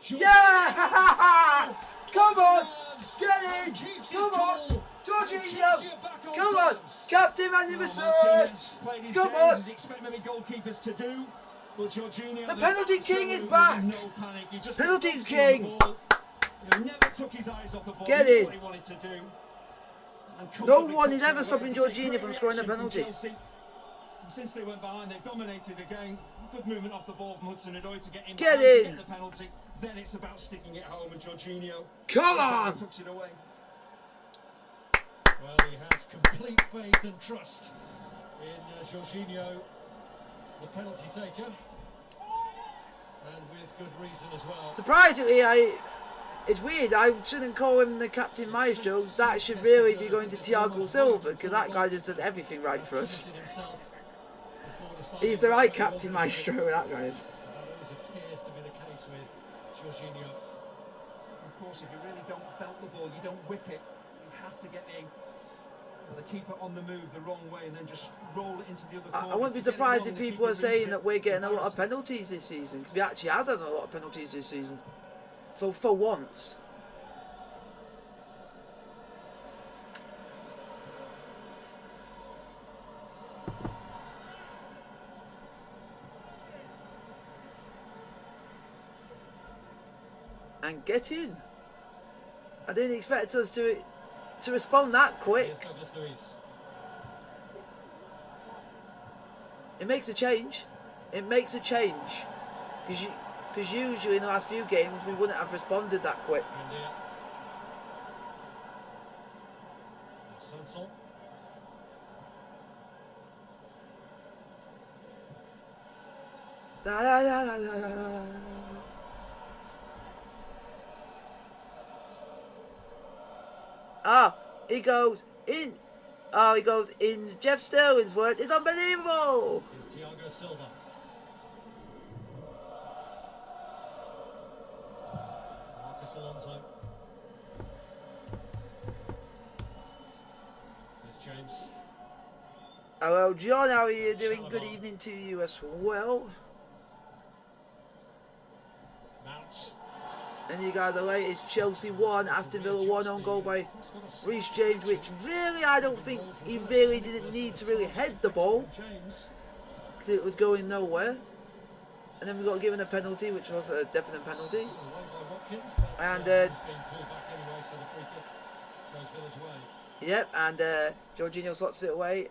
Yeah! Come on! Gloves Get and in! keeps his Come on! cool. Jorginho! Chelsea are back on Come on! terms. Captain Magnificent! Come Come on. As you expect many goalkeepers to do. But Jorginho, The penalty king is absolutely back. No panic. He just Penalty focused on king. the ball. He never took his eyes off the ball. Get He knew in. what he wanted to do. And No comfortably one took is it ever away. stopping It's a Jorginho great from scoring a reaction from penalty. Chelsea. Since they went behind, they've dominated the game. Good movement off the ball from Hudson Odoi to get in. Get behind, to in. get the penalty. Then it's about sticking it home, and Jorginho Come on! tucks it away. Well, he has complete faith and trust in Jorginho, the penalty taker, and with good reason as well. Surprisingly, it's weird. I shouldn't call him the Captain Maestro. That should really be going to Thiago Silva, because that guy just does everything right for us. He's the right Captain Maestro, that guy is. That always appears to be the case with Jorginho. Of course, if you really don't belt the ball, you don't whip it. You have to get the keeper on the move the wrong way and then just roll it into the other corner. I wouldn't be If you get it surprised wrong, if the people are keeper saying reads that it. we're getting a lot of penalties this season, because we actually had a lot of penalties this season. For once. And get in. I didn't expect us to respond that quick. Here's Douglas Luiz. It makes a change. It makes a change. Because usually in the last few games we wouldn't have responded that quick. Buendia. Sansol. La, la, la, la, la, la, la. Ah, he goes in. Oh, he goes in Jeff Sterling's word. It's unbelievable. Here's Thiago Silva. Marcus Alonso. Here's James. Hello, John. How are you doing? Good evening to you as well. Mount. And you guys are late. It's Chelsea 1, Aston Villa 1 on goal by Reece James, which really I don't think he really didn't need to really head the ball James. because it was going nowhere. And then we got given a penalty, which was a definite penalty. Away by Watkins, but, And, he's being pulled back anyway, so the free kick goes Villa's way. Yep, and Jorginho slots it away.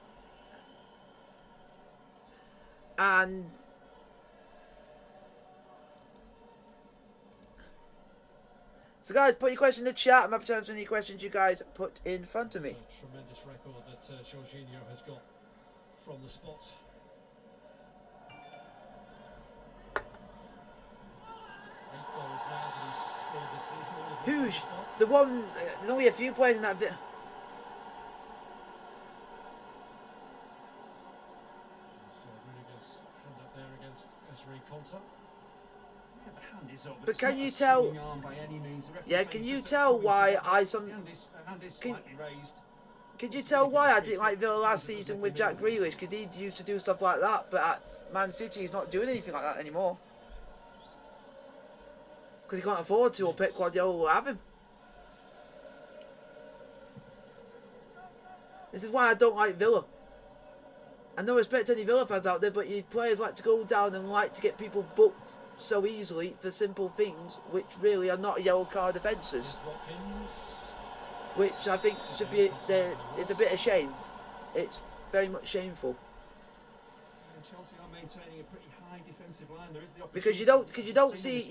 And so guys, put your question in the chat. I'm happy to answer any questions you guys put in front of me. Tremendous record that Jorginho has got from the spot. Grealish. The one, there's only a few players in that. So Rudiger's hand up there against Esri Konsa. Yeah, the hand is up, But it's can not you a tell? swinging arm by any means. The referee Yeah, saying can it's you just a tell point why to I the some? hand is Can, slightly raised. Can you tell why I didn't like Villa last season with Jack Grealish? Because he used to do stuff like that, but at Man City he's not doing anything like that anymore. Because he can't afford to, or Pep Guardiola will have him. This is why I don't like Villa. And no respect to any Villa fans out there, but your players like to go down and like to get people booked so easily for simple things, which really are not yellow card offences. Which I think should be, it's a bit ashamed. It's very much shameful. Chelsea are maintaining a pretty high defensive line. There is the Because you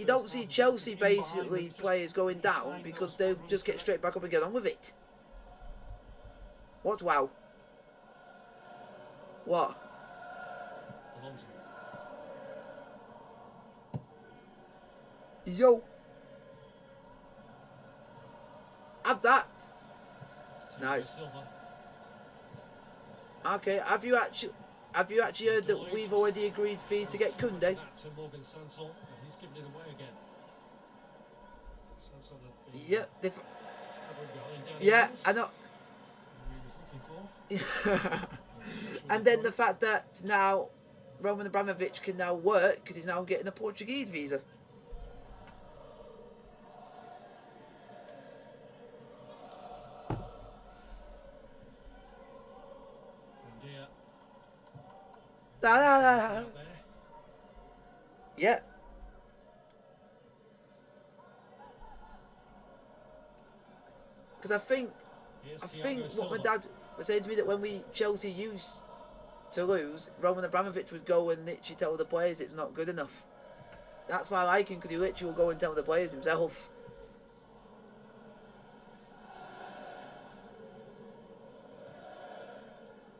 don't see Chelsea basically players going down because they'll just get straight back up and get on with it. What? Wow. What? Yo. Have that. Nice. Okay, have you actually heard that we've already agreed fees to get Koundé? Yeah, yeah, I know. And then the fact that now Roman Abramovich can now work because he's now getting a Portuguese visa. Da, da, da. Yeah. Because I think what my dad was saying to me, that when Chelsea used to lose, Roman Abramovich would go and literally tell the players it's not good enough. That's why I like him, because he literally will go and tell the players himself.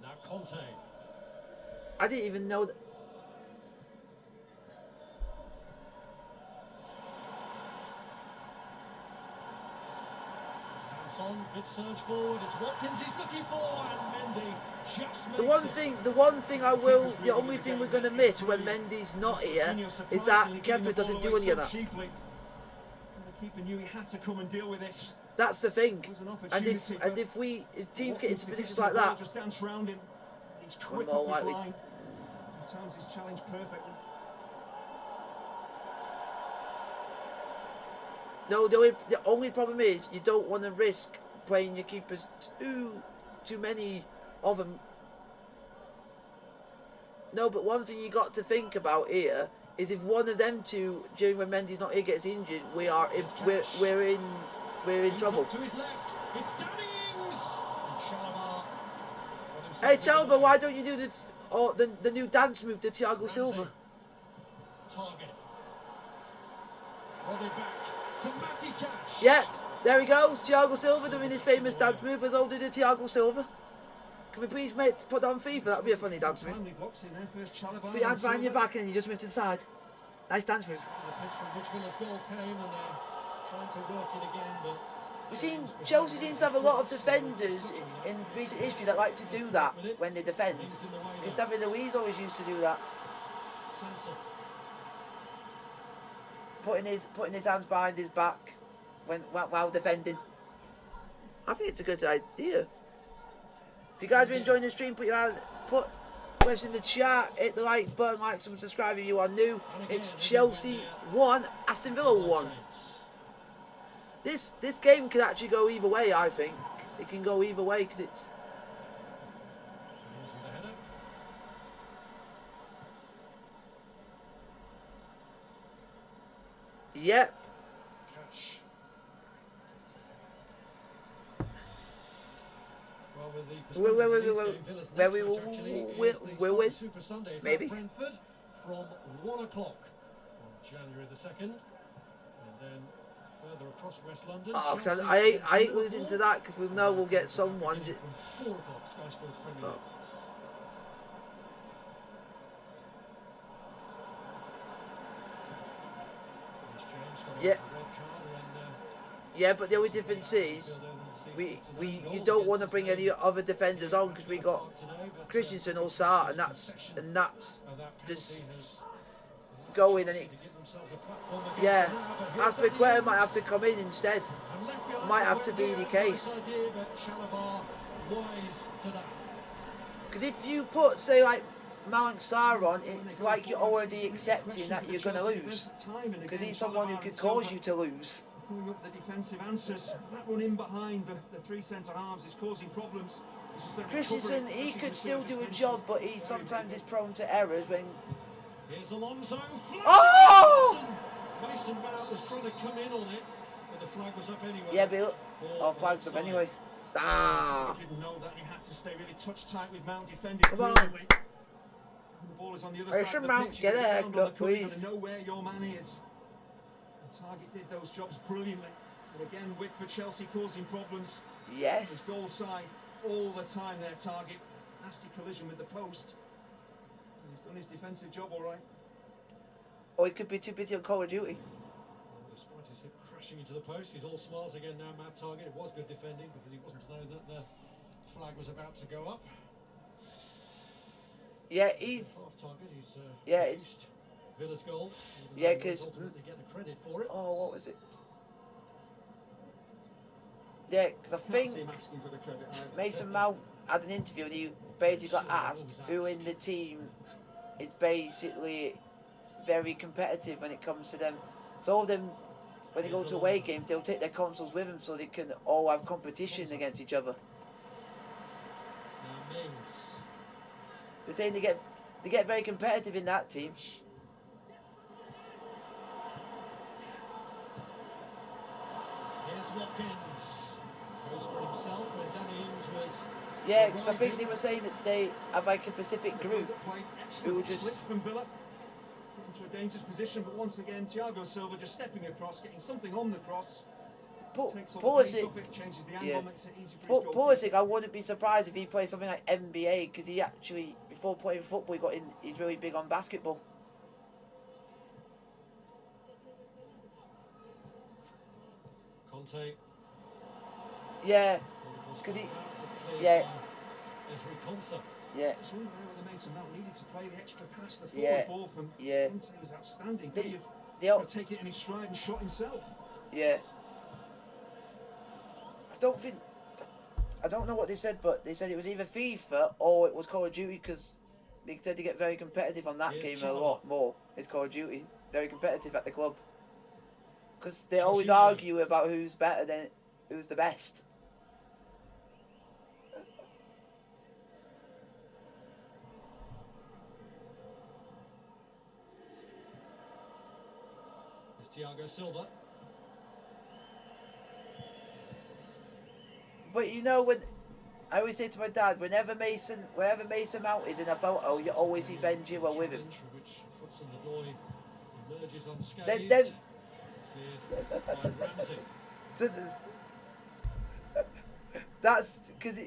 Now Conte. I didn't even know that. Sanson, good surge forward. It's Watkins he's looking for, and Mendy just makes The only thing we're going to miss when Mendy's not here is that Kepa doesn't do any of that. The keeper knew he had to come and deal with this. That's the thing. And if teams get into positions like that, just dance around him. He's quick we're more off his likely line. Times he's challenged perfectly. No, the only problem is you don't want to risk playing your keepers too many of them. No, but one thing you got to think about here is if one of them two during when Mendy's not here gets injured, we're in trouble. To his left, it's Danny Ings. Hey Chalba, why don't you do the new dance move to Thiago Silva? Target. Back to Matty Cash. Yep, there he goes. Thiago Silva doing his famous dance move as old as Thiago Silva. Can we please put on FIFA? That would be a funny dance move. Put your hands behind your back and you just move to the side. Nice dance move. We've seen Chelsea seem to have a lot of defenders in recent history that like to do that when they defend. Because David Luiz always used to do that. Putting his hands behind his back while defending. I think it's a good idea. If you guys are enjoying the stream, put question in the chat, hit the like button, like, subscribe if you are new. It's Chelsea 1, Aston Villa 1. This game can actually go either way, I think. It can go either way because it's... Yep. Where we will win. Maybe. Brentford from 1 o'clock on January the 2nd. And then further across West London. Oh, because I hate losing to that because we know we'll get someone. From 4 o'clock, Sky Sports Premier League. Yeah. Yeah, but the only difference is you don't want to bring any other defenders on because we got Christensen or Sarr, and that's just going, and it's Aspilicueta might have to come in instead. Might have to be the case. Because if you put, say, like Mount Sarr on, it's like you're already accepting that you're going to lose. Because he's someone who could cause you to lose. Pulling up the defensive answers. That run in behind the three centre halves is causing problems. Christensen, he could still do a job, but he sometimes is prone to errors when... Here's Alonso. Oh! Mason Mount was trying to come in on it, but the flag was up anyway. Yeah, but flag's up anyway. Ah! He didn't know that he had to stay really touch tight with Mount defending. Come on. The ball is on the other side of the Mount, pitch. get a haircut, please. You gotta know where your man is. The target did those jobs brilliantly. But again, Wick for Chelsea causing problems. Yes. His goal side all the time, their target. Nasty collision with the post. He's done his defensive job all right. Or he could be too busy on Call of Duty. Despite his hip crashing into the post, he's all smiles again now, Matt Target. It was good defending because he wasn't to know that the flag was about to go up. Yeah, he's... Half Target, he's yeah, it's... Villa's goal. Yeah, because... Ultimately get the credit for it. Oh, what was it? Yeah, because I think Mason Mount had an interview and he basically got asked who in the team is basically very competitive when it comes to them. So all of them, when they go to away games, they'll take their consoles with them so they can all have competition against each other. They're saying they get very competitive in that team. Here's Watkins. Goes for himself when Danny Ings was... Yeah, because I think they were saying that they have like a Pacific group who will just... From Villa into a dangerous position, but once again Thiago Silva just stepping across, getting something on the cross. Pulisic, I wouldn't be surprised if he plays something like NBA, because he actually, before playing football, he's really big on basketball. Conte. Yeah, because he, yeah, yeah. Yeah, yeah. Was outstanding. They'll take it in his stride and shot himself. Yeah. I don't know what they said, but they said it was either FIFA or it was Call of Duty, because they said they get very competitive on that game a lot more. It's Call of Duty, very competitive at the club, because they always argue about who's better than who's the best. Thiago Silva. But you know, when I always say to my dad, whenever Mason Mount is in a photo, you always see Ben Chilwell with him. Then so that's because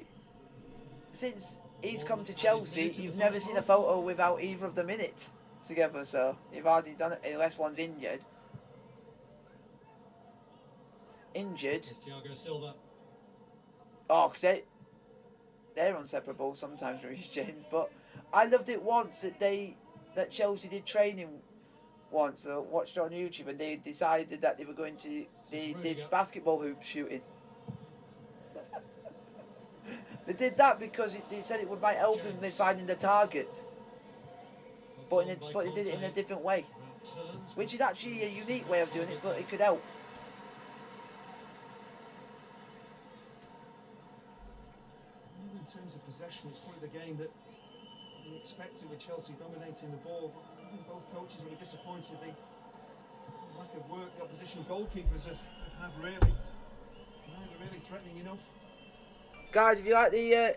since he's come to Chelsea, you've never seen a photo without either of them in it together. So you've hardly done it unless one's injured. Thiago Silva. Oh, because they're inseparable sometimes, Reece James. But I loved it once that Chelsea did training once. I watched it on YouTube, and they decided that they were going to they did basketball hoop shooting. They did that because they said it might help him with finding the target. But they did it in a different way, which is actually a unique way of doing it, but it could help. In terms of possession, it's probably the game that we expected, with Chelsea dominating the ball. I think both coaches will be disappointed. The lack of work the opposition goalkeepers have had, really. They're really threatening enough. Guys, if you like the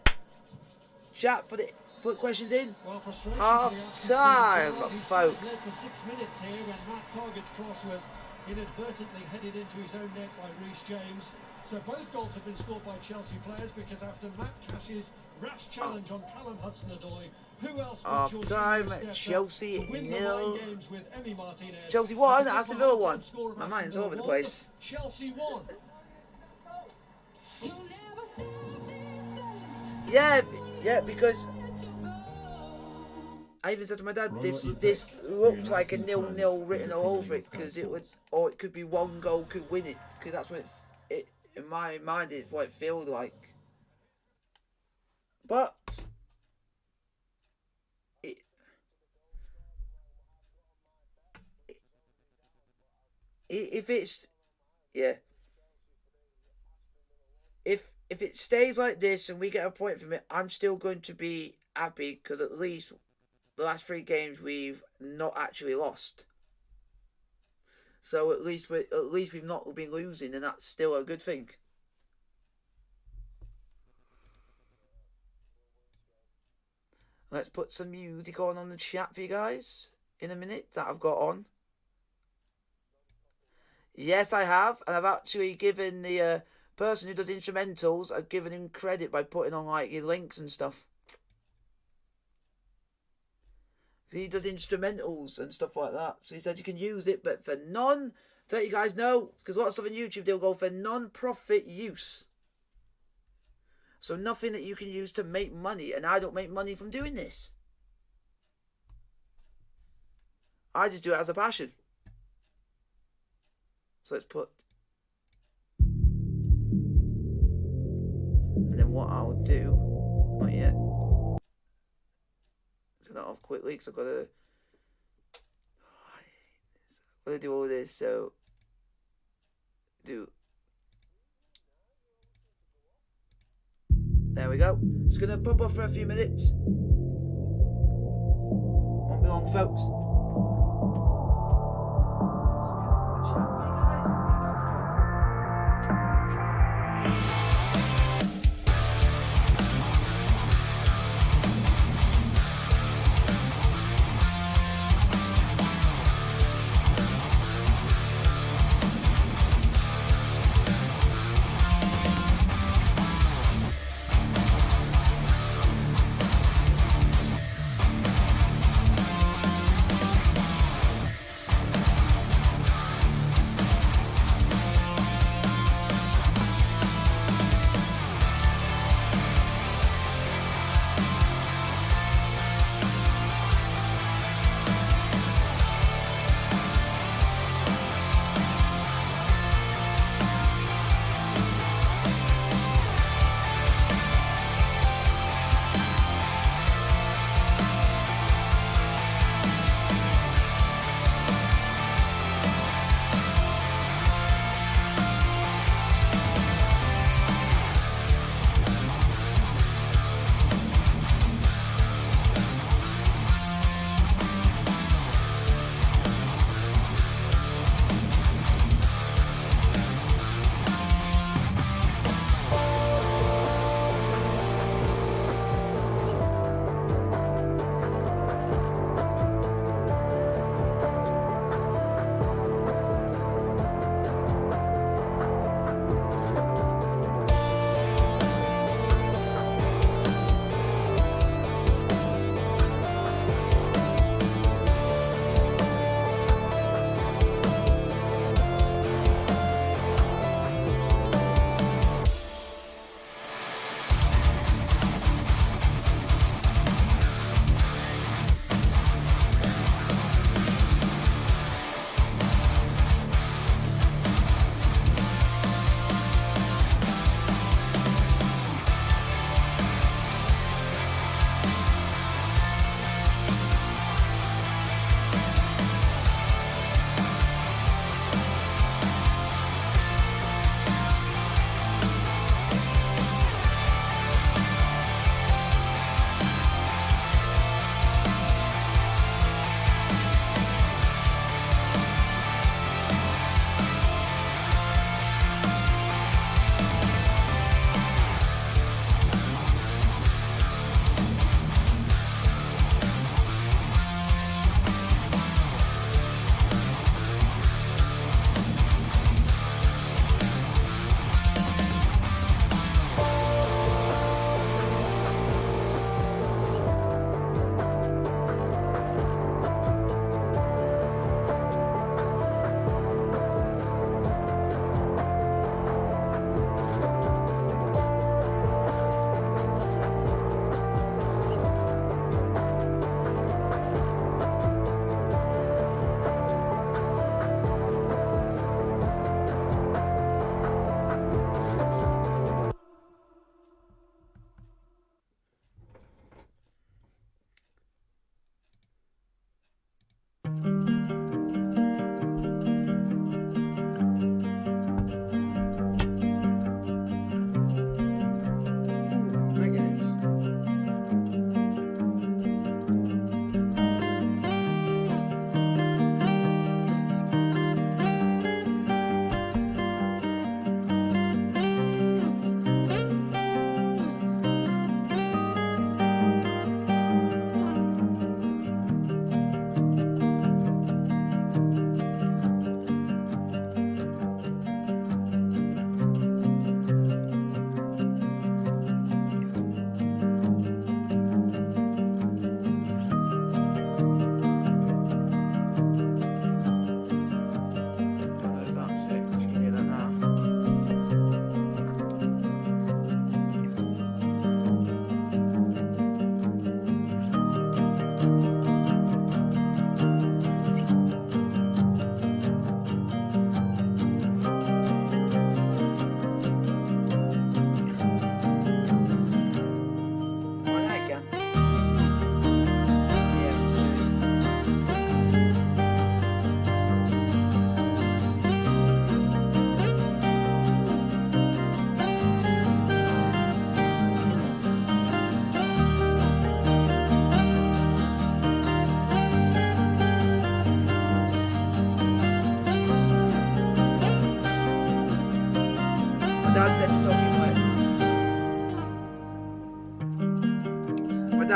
chat, put questions in. Well, half time, folks. For 6 minutes here, when Matt Target's cross was inadvertently headed into his own net by Reece James. So both goals have been scored by Chelsea players, because after Matt Cash's rash challenge on Callum Hudson-Odoi, who else half would time, Chelsea 0. games with Emi Martinez? Chelsea 1, Aston Villa 1. My mind's all over the place. Chelsea 1. Yeah, because I even said to my dad, this looked like a 0-0 written all over it, because it would, or it could be one goal could win it, because that's what it in my mind is what it feels like. But if it's if it stays like this and we get a point from it, I'm still going to be happy, because at least the last 3 games we've not actually lost. So at least we've not been losing, and that's still a good thing. Let's put some music on the chat for you guys in a minute that I've got on. Yes, I have, and I've actually given the person who does instrumentals, I've given him credit by putting on like your links and stuff. He does instrumentals and stuff like that, so he said you can use it, but for to let you guys know, because a lot of stuff on YouTube they'll go for non-profit use. So nothing that you can use to make money, and I don't make money from doing this. I just do it as a passion. So let's put, and then what I'll do, not yet, so that off quickly, because I've got to do all this, so there we go. Just going to pop off for a few minutes. Won't be long, folks.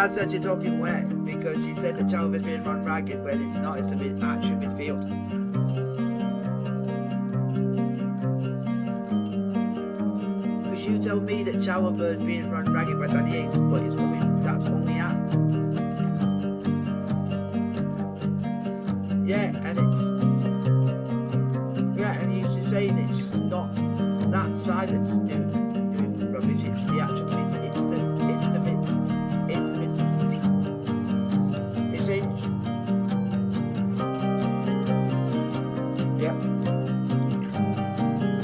Dad said you're talking wet because you said that Chalobah's being run ragged when it's not. It's the actual midfield. Because you told me that Chalobah is being run ragged by Danny Ings, but it's only, that's only at. Yeah, and you're saying it's not that side that's doing rubbish. It's the actual mid. It's the mid. It's the mid. You're saying it's. Yeah.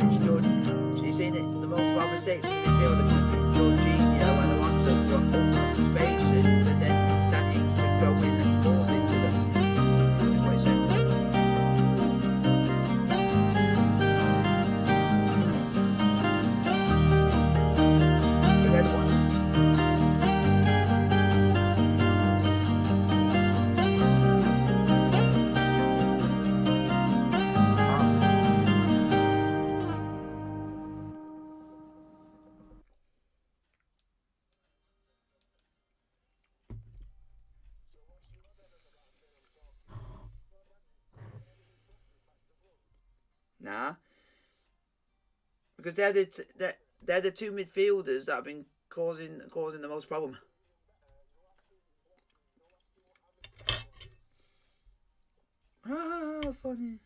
It's Jordan. So you're saying that the most of our mistakes in the midfield are Jorginho and Alonso got up space, but then Danny Ings can go in and force into them. That's what you're saying. Nah, because they're the two midfielders that have been causing the most problem. Ah, funny.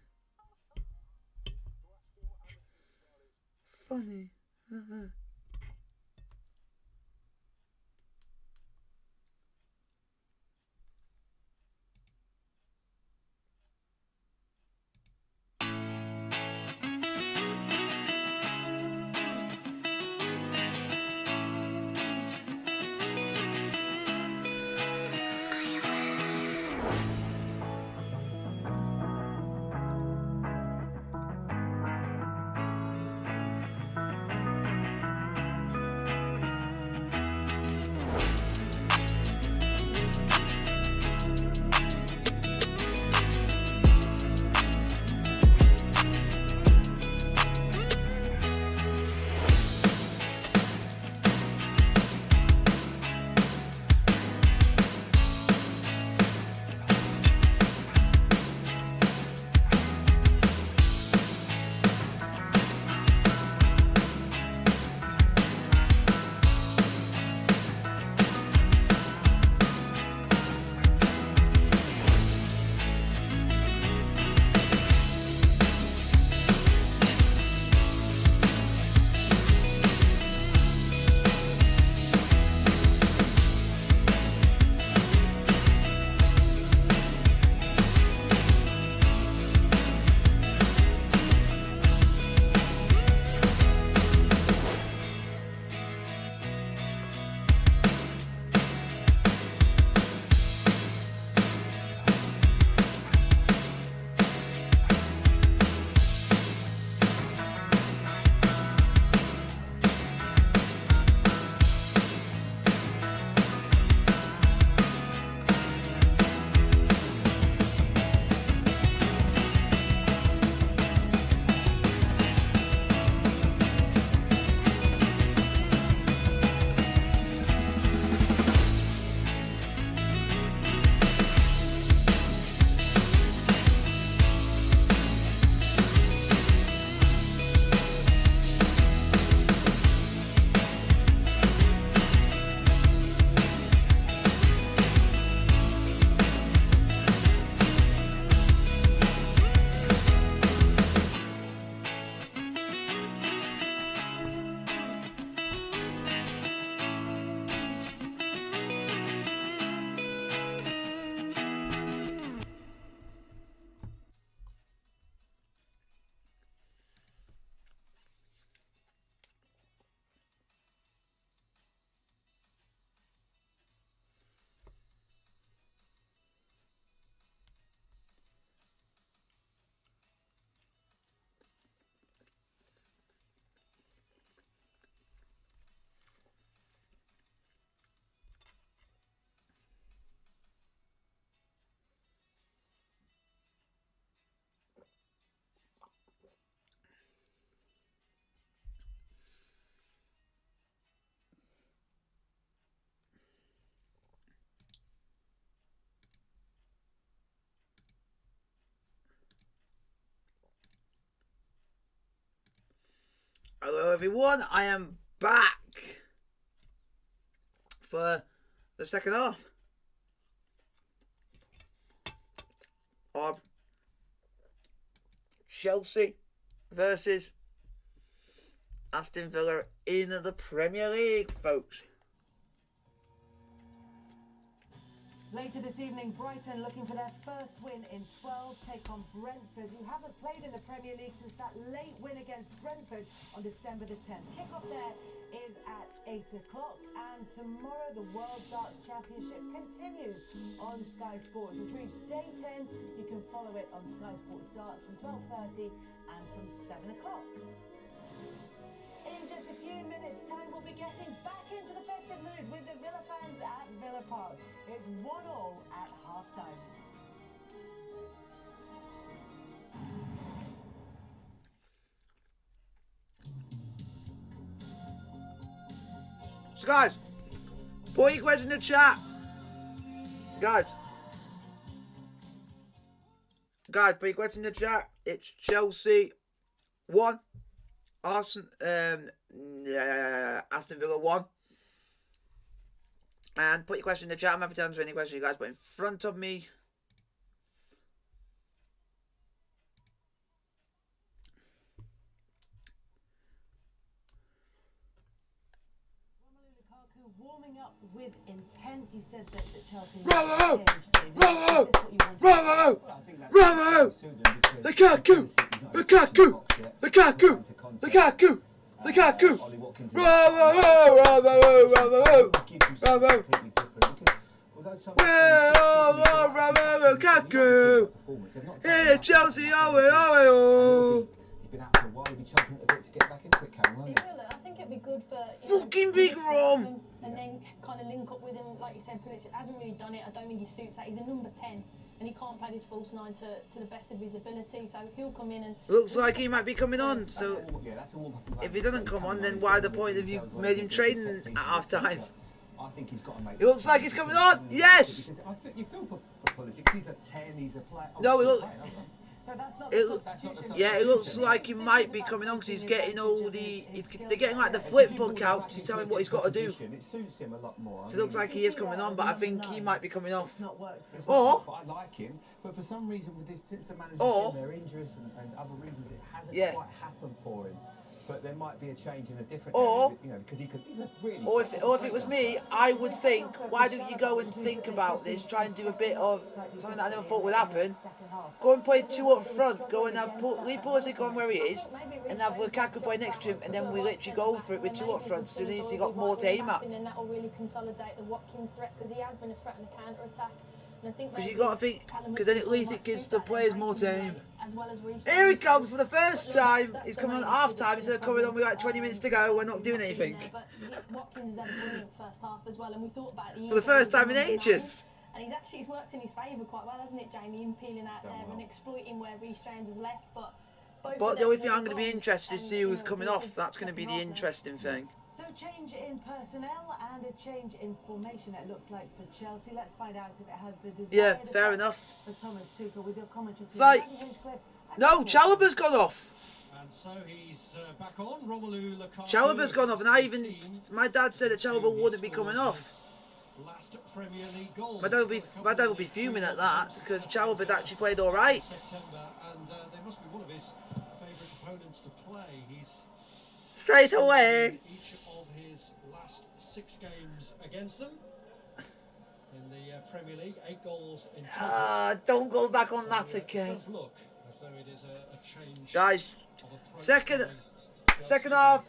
Hello everyone, I am back for the second half of Chelsea versus Aston Villa in the Premier League, folks. Later this evening, Brighton looking for their first win in 12, take on Brentford, who haven't played in the Premier League since that late win against Brentford on December the 10th. Kickoff there is at 8 o'clock, and tomorrow the World Darts Championship continues on Sky Sports. It's reached day 10. You can follow it on Sky Sports Darts from 12:30 and from 7 o'clock. In just a few minutes' time, we'll be getting back into the festive mood with the Villa fans at Villa Park. It's 1-1 at half-time. So guys, put your questions in the chat. Guys, put your questions in the chat. It's Chelsea 1. Aston Villa 1. And put your question in the chat. I'm happy to answer any questions you guys put in front of me. Lukaku warming up with intent. You said that Chelsea... Bravo! Lukaku! Lukaku! Lukaku! Lukaku! Lukaku! Lukaku! Here, Chelsea! Oh! You've been out for a while, you'll be chomping at a bit to get back into it, Karen, won't you? I think it'd be good for Fucking big Rom! And then kind of link up with him, like you said. Pulisic hasn't really done it. I don't think he suits that. He's a number 10, and he can't play this false 9 to the best of his ability. So he'll come in and Looks like he might be coming on. So if he doesn't come on, then why the point of you made him trading at half time? I think he's got to make It looks like he's coming on. Yes. I think you feel for Pulisic. He's a 10. He's a player. No, it looks. So that's not Yeah, it looks like he might be coming on because he's getting all the. They're getting like the flip book out to tell him what he's got to do. It suits him a lot more. So it looks like he is coming on, but I think he might be coming off. But I like him. But for some reason, with this, since the manager's Or- been there, injuries and other reasons, it hasn't Yeah. quite happened for him. But there might be a change in a different Or- area, you know, because he's a really. Or if it was me, I would think, why don't you go and think about this, try and do a bit of something that I never thought would happen. Go and play 2 up front, go and leave Pulisic on where he is, and have Lukaku play next to him, and then we literally go for it with 2 up front, so then he's got more to aim at. And that will really consolidate the Watkins threat, because he has been a threat in the counter attack. Because you got to think, because then at least it gives the players more to aim. As well as Here he comes for the first time. He's coming on at half time instead of coming on with like 20 minutes to go. We're not doing anything. But Watkins has had a brilliant first half as well, and we thought about it For the first time in ages. And he's worked in his favour quite well, hasn't it, Jamie? In peeling out there and exploiting where Reece James has left. But the only thing I'm going to be interested is to see who's coming off. That's going to be the interesting thing. So change in personnel and a change in formation, it looks like, for Chelsea. Let's find out if it has the desired Yeah, fair effect enough. for Thomas Tuchel with your commentary. It's like, no, Chalobah's gone off. And so he's back on. Romelu Lukaku. Chalobah's gone off, and my dad said that Chalobah wouldn't be coming off. Last Premier League goal. My dad will be fuming at that because Chalobah actually played all right. September, and they must be one of his favourite opponents to play. He's Straight away. each of his last 6 games against them in the Premier League. 8 goals in total. Don't go back on that So, again. It does look as though it is a change. Guys, of approach second by half.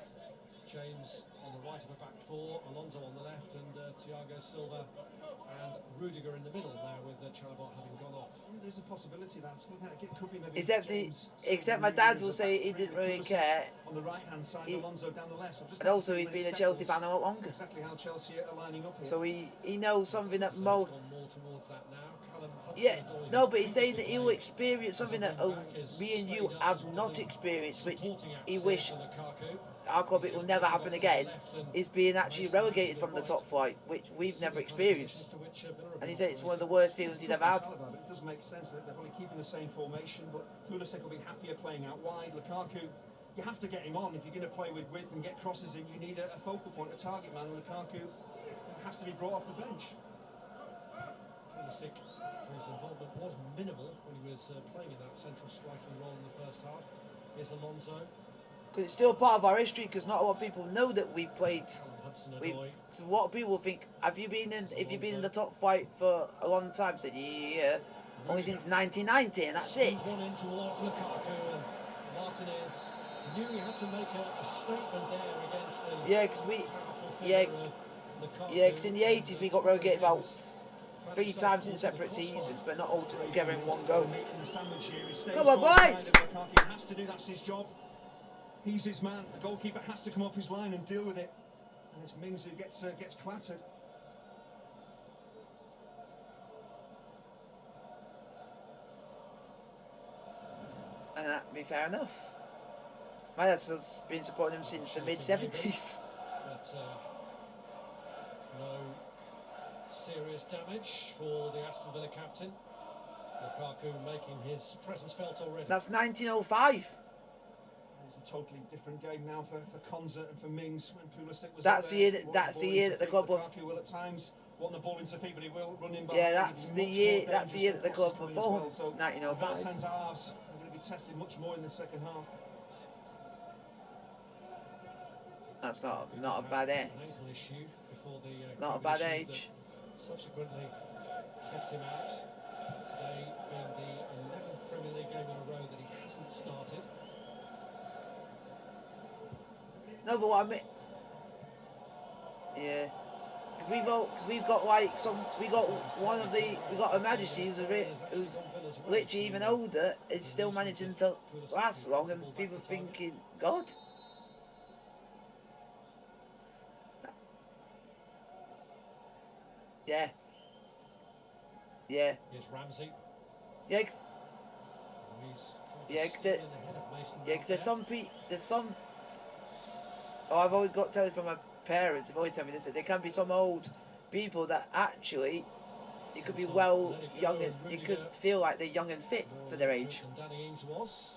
James on the right of a back 4, Alonso on the left, and Thiago Silva and Rudiger in the middle there with Chalobah having gone off. There's a possibility that's it could be maybe Except my dad will say he didn't really care. on the right hand side, Alonso down the left. So just And also he's when been a it Chelsea settles fan a lot longer. Exactly how Chelsea are lining up here. So he knows something that So Mo... it's gone more towards that now. Callum Yeah, Hudson-Odoi no, has but he's saying that to he will play experience something that me and you have not experienced, which he wish our club it will never happen again, is being actually relegated from the top flight, which we've never experienced. And he said it's one of the worst feelings he's ever had. It does make sense that they're probably keeping the same formation, but Pulisic will be happier playing out wide. Lukaku you have to get him on if you're going to play with width and get crosses in. You need a focal point, a target man, and Lukaku has to be brought off the bench. Pulisic, his involvement was minimal when he was playing in that central striking role in the first half. Here's Alonso. Because it's still part of our history. Because not a lot of people know that we played. So a lot of people think, have you been in? If you've been in the top flight for a long time, said yeah, only since 1990, and that's it. One in towards Lukaku, and Martinez knew he had to make a statement there against the because in the 80s we got relegated about 3 times in separate seasons, but not all together in one go. Come on, boys! Lukaku has to do, that's his job. He's his man. The goalkeeper has to come off his line and deal with it. And it's Mings who gets clattered. And that'd be fair enough. My dad's been supporting him since the mid-70s. But no serious damage for the Aston Villa captain. Lukaku making his presence felt already. That's 1905. It's a totally different game now for Konza and for Mings. When Pulisic was that's the year that the club were. Lukaku will at times want the ball into feet, but he will run in back. Yeah, that's the year that the club were formed. 1905. Centre halves are going to be tested much more in the second half. That's not a bad age. Not a bad age. Subsequently kept him out. Today being the 11th Premier League game in a row that he hasn't started. No, but what I mean, yeah, because we've got like we got a Majesty who's literally even older, is still managing to last long, and people thinking, God. Yeah. Here's Ramsey. Yeah. Because there's some. Oh, I've always got telling from my parents. They've always told me this, that there can be some old people that actually they could be well young and they could feel like they're young and fit for their age. Danny Ings was.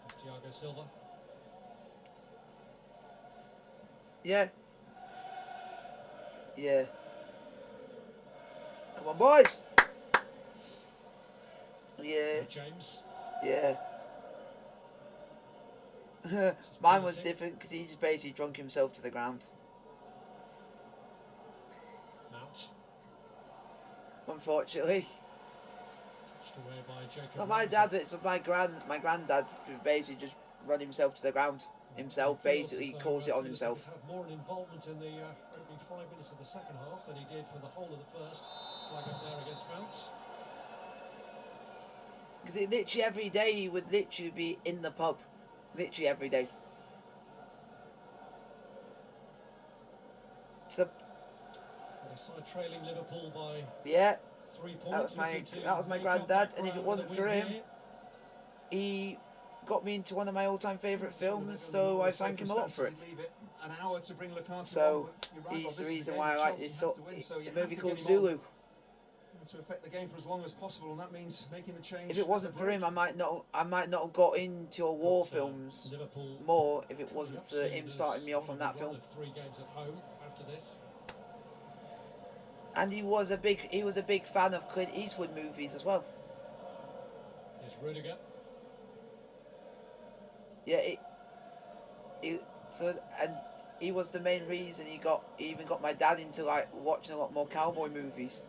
Thiago Silva. Yeah. Yeah. Come on, boys. Yeah. James. Yeah. Mine was different because he just basically drunk himself to the ground. Mount. Unfortunately. Away by Jacob. Not my dad, but for my granddad basically just run himself to the ground. Himself basically caused it on himself. Had more involvement in the opening 5 minutes of the second half than he did for the whole of the first. Flag up there against Mount. Because literally every day he would literally be in the pub. Literally every day. So, Side trailing Liverpool by 3 points. That was my granddad, and if it wasn't for him, he got me into one of my all-time favourite films, so I thank him a lot for it. So he's the reason why I like this movie called Zulu. To affect the game for as long as possible, and that means making the change. If it wasn't for him, I might not have got into war films more if it wasn't for him starting me off on that film. 3 games at home after this. And he was a big fan of Clint Eastwood movies as well. Here's Rudiger. Yeah, he was the main reason he even got my dad into like watching a lot more cowboy movies.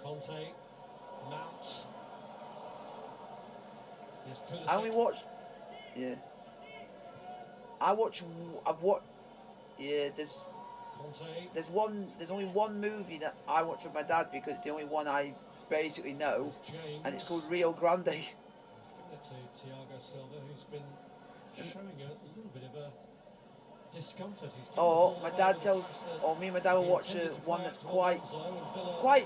Conte, Mount. I only watched. Yeah. I've watched. Yeah, there's only one movie that I watch with my dad because it's the only one I basically know, and it's called Rio Grande. Give it to Thiago Silva, who's been showing a little bit of a discomfort. Me and my dad will watch one that's quite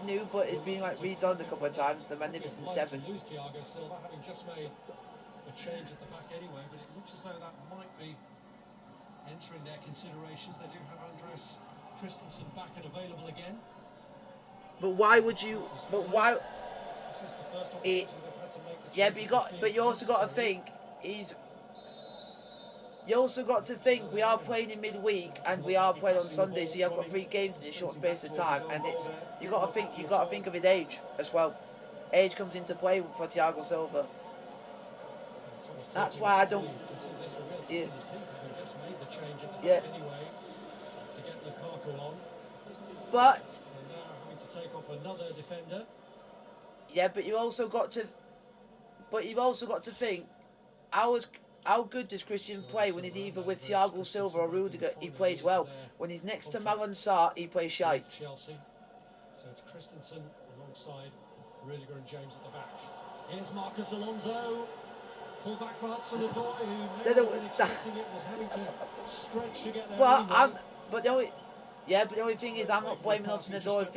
new, but it's been like redone a couple of times. The Magnificent Seven. Lose Thiago Silva, having just made a change at the back anyway, but it looks as though that might be entering their considerations. They do have Andreas Christensen back and available again. But why would you? But why? This is the first opportunity they've had tried to make the Yeah, but you also got to think You also got to think we are playing in midweek and we are playing on Sunday, so you've got 3 games in a short space of time, and you got to think of his age as well. Age comes into play for Thiago Silva. That's why I don't. Yeah. Yeah. But. Yeah, but you've also got to think how good does Christian play when he's either with Thiago Silva or Rudiger? He plays well. When he's next to Malan Sarr, he plays shite. Chelsea. So it's Christensen alongside Rudiger and James at the back. Here's Marcus Alonso. Pull back for Hudson-Odoi, who may have been expecting it, was having to stretch to get there. But the only thing is, I'm not blaming Hudson-Odoi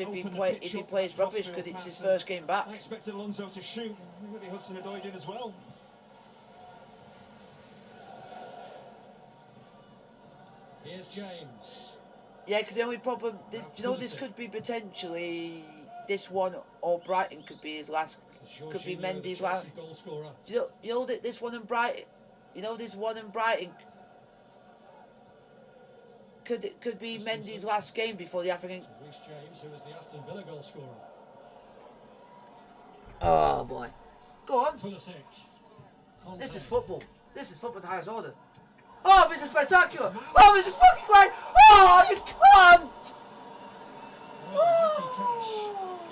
if he plays rubbish, because it's his first game back. I expected Alonso to shoot. Maybe Hudson-Odoi did as well. Here's James. Yeah, because the only problem, this could be potentially, this one or Brighton could be his last, could be Mendy's last. You know that this one in Brighton, could be Mendy's last game before the African. Reece James, who was the Aston Villa goal scorer. Oh boy, go on. Pulisic. This is football. This is football the highest order. Oh, this is spectacular! Oh, this is fucking great! Oh, you can't!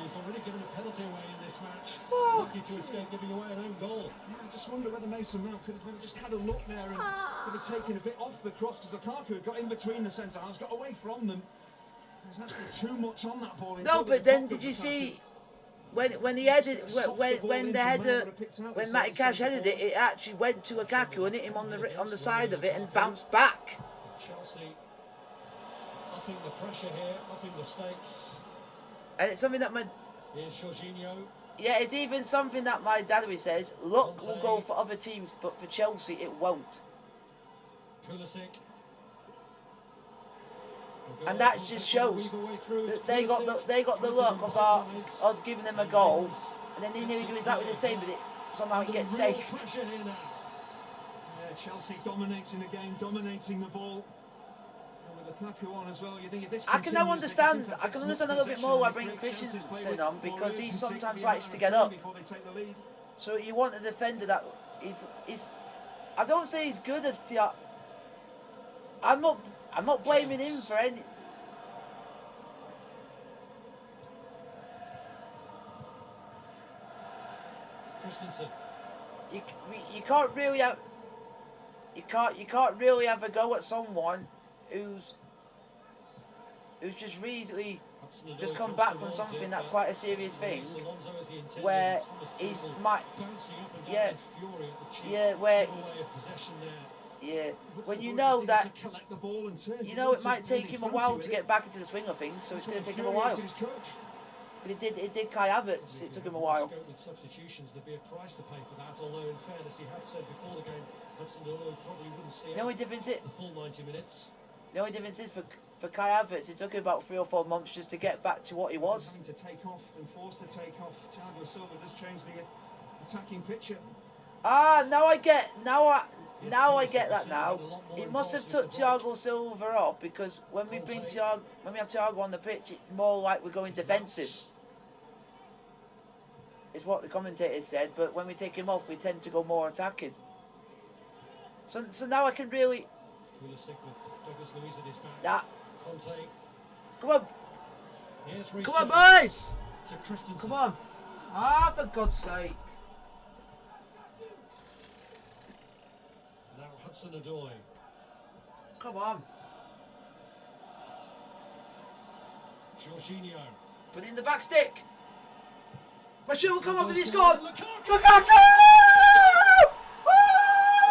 He's already given a penalty away in this match. Lucky to escape giving away an own goal. Yeah, I just wonder whether Mason Mount could have maybe just had a look there and could have taken a bit off the cross, because Lukaku had got in between the centre halves, got away from them. There's actually too much on that ball. No, but then did you see when he headed when Matty Cash headed it, it actually went to Lukaku and hit him on the side of it and bounced back. Chelsea upping the pressure here, upping the stakes. And it's something that Here's Jorginho. yeah, it's even something that my dad always says. Luck will go for other teams, but for Chelsea it won't. Pulisic. And that just shows that they got the luck of us giving them a goal, and then they nearly do exactly the same, but somehow it gets saved. Yeah, Chelsea dominating the game, dominating the ball. And with Lukaku on as well, you think if this I can understand a little bit more why bringing Christensen on, because he sometimes likes to get up. So you want a defender that is I don't say he's good as Thiago. I'm not blaming him for any. Christensen. You can't really have. You can't really have a go at someone who's just recently just come back from something that's quite a serious thing, where he's when you know that, it might take him a while to get back into the swing of things, so it's going to take him a while. It did Kai Havertz, it took him a while. With substitutions, there'd be a price to pay for that, although in fairness, he had said before the game, Hudson-Odoi probably wouldn't see the only difference the full 90 minutes. The only difference is for Kai Havertz, it took him about 3 or 4 months just to get back to what he was. Having to take off and forced to take off. Thiago Silva does change the attacking picture. Now I get that now. He must have took Thiago Silva off, because when we have Thiago on the pitch, it's more like we're going defensive. Is what the commentators said, but when we take him off, we tend to go more attacking. So now I can really. Come on. Come on, boys! Come on. Ah, for God's sake. Now Hudson-Odoi. Come on. Jorginho. Put in the back stick. My shoe will come up and he scores. Lukaku! Lukaku!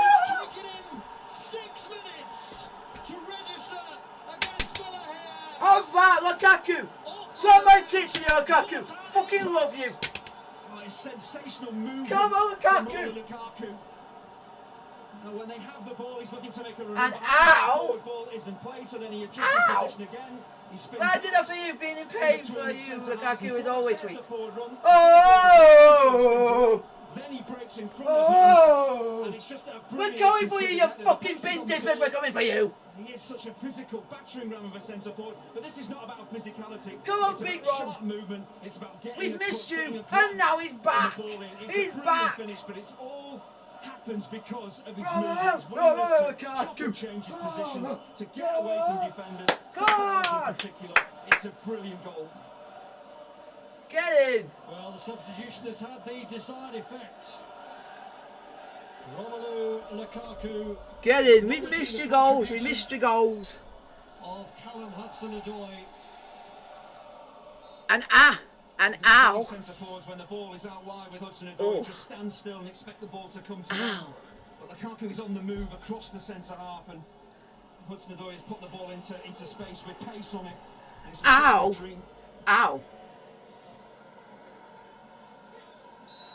It's taken him 6 minutes to register against Villa here. How's that, Lukaku? Suck my tits with you, Lukaku. Fucking love you. Oh, it's sensational movement. Come on, Lukaku. When they have the ball, he's looking to make a run. And ow! The ball isn't played, so then he adjusts the position again. I did that for you, being in pain for you, Lukaku is always sweet. Oh! then he breaks in front of him. Oh! And it's just a We're brilliant coming for you, you consideration. fucking The pace is bin on the dippers. We're coming for you. He is such a physical battering ram of a centre forward, but this is not about physicality. Come on, it's Big about Ron. sharp movement. It's about getting We've a missed touch, getting you, a drop and now he's on the back. ball in. It's He's a brilliant back. finish, but it's all happens because of his No, movement. His no, no, willingness no, to can't chop do. and change his No, positions, no, to get away from defenders. God. In particular, it's a brilliant goal. Get in. Well, the substitution has had the desired effect. Romelu Lukaku. Get in. We missed your goals. We missed your goals. Of Callum Hudson-Odoi. And ow. Centre forwards, when the ball is out wide with Hudson-Odoi, Oh. just stand still and expect the ball to come to him. Ow. But Lukaku is on the move across the centre half, and Hudson-Odoi has put the ball into space with pace on it. And it's a Ow. dream. Ow.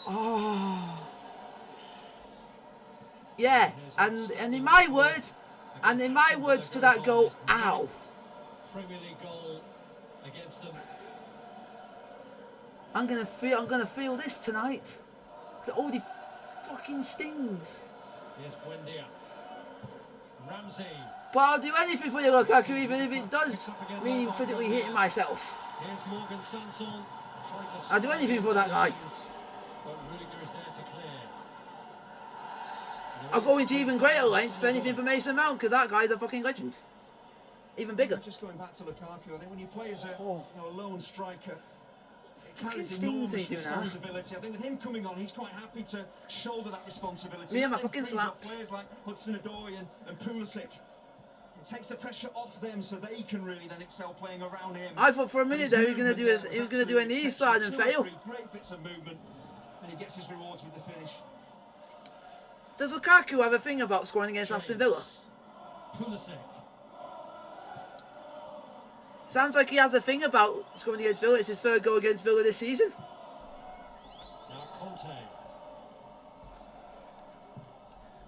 Oh. Yeah, and in my words, to that goal, ow. Premier League goal against them. I'm gonna feel this tonight. 'Cause it already fucking stings. Yes, Buendia. Ramsey. But I'll do anything for you, Lukaku, even if it does mean physically hitting myself. Here's Morgan Sanson. I'll do anything for that guy. But Rudiger is there to clear. I'll go into even greater lengths for anything for Mason Mount, because that guy's a fucking legend. Even bigger. Just going back to Lukaku, I think when you play as a, Oh. a lone striker, it Fucking carries stings they enormous do now. responsibility. I think with him coming on, he's quite happy to shoulder that responsibility. Me and my Then fucking frees up slaps. Players like Hudson-Odoi and Pulisic. It takes the pressure off them so they can really then excel playing around him. I thought for a minute there he was gonna do a knee slide and fail. Great bits of movement, and he gets his rewards with the finish. Does Lukaku have a thing about scoring against Aston Villa? Pulisic. Sounds like he has a thing about scoring against Villa. It's his third goal against Villa this season. Now Conte.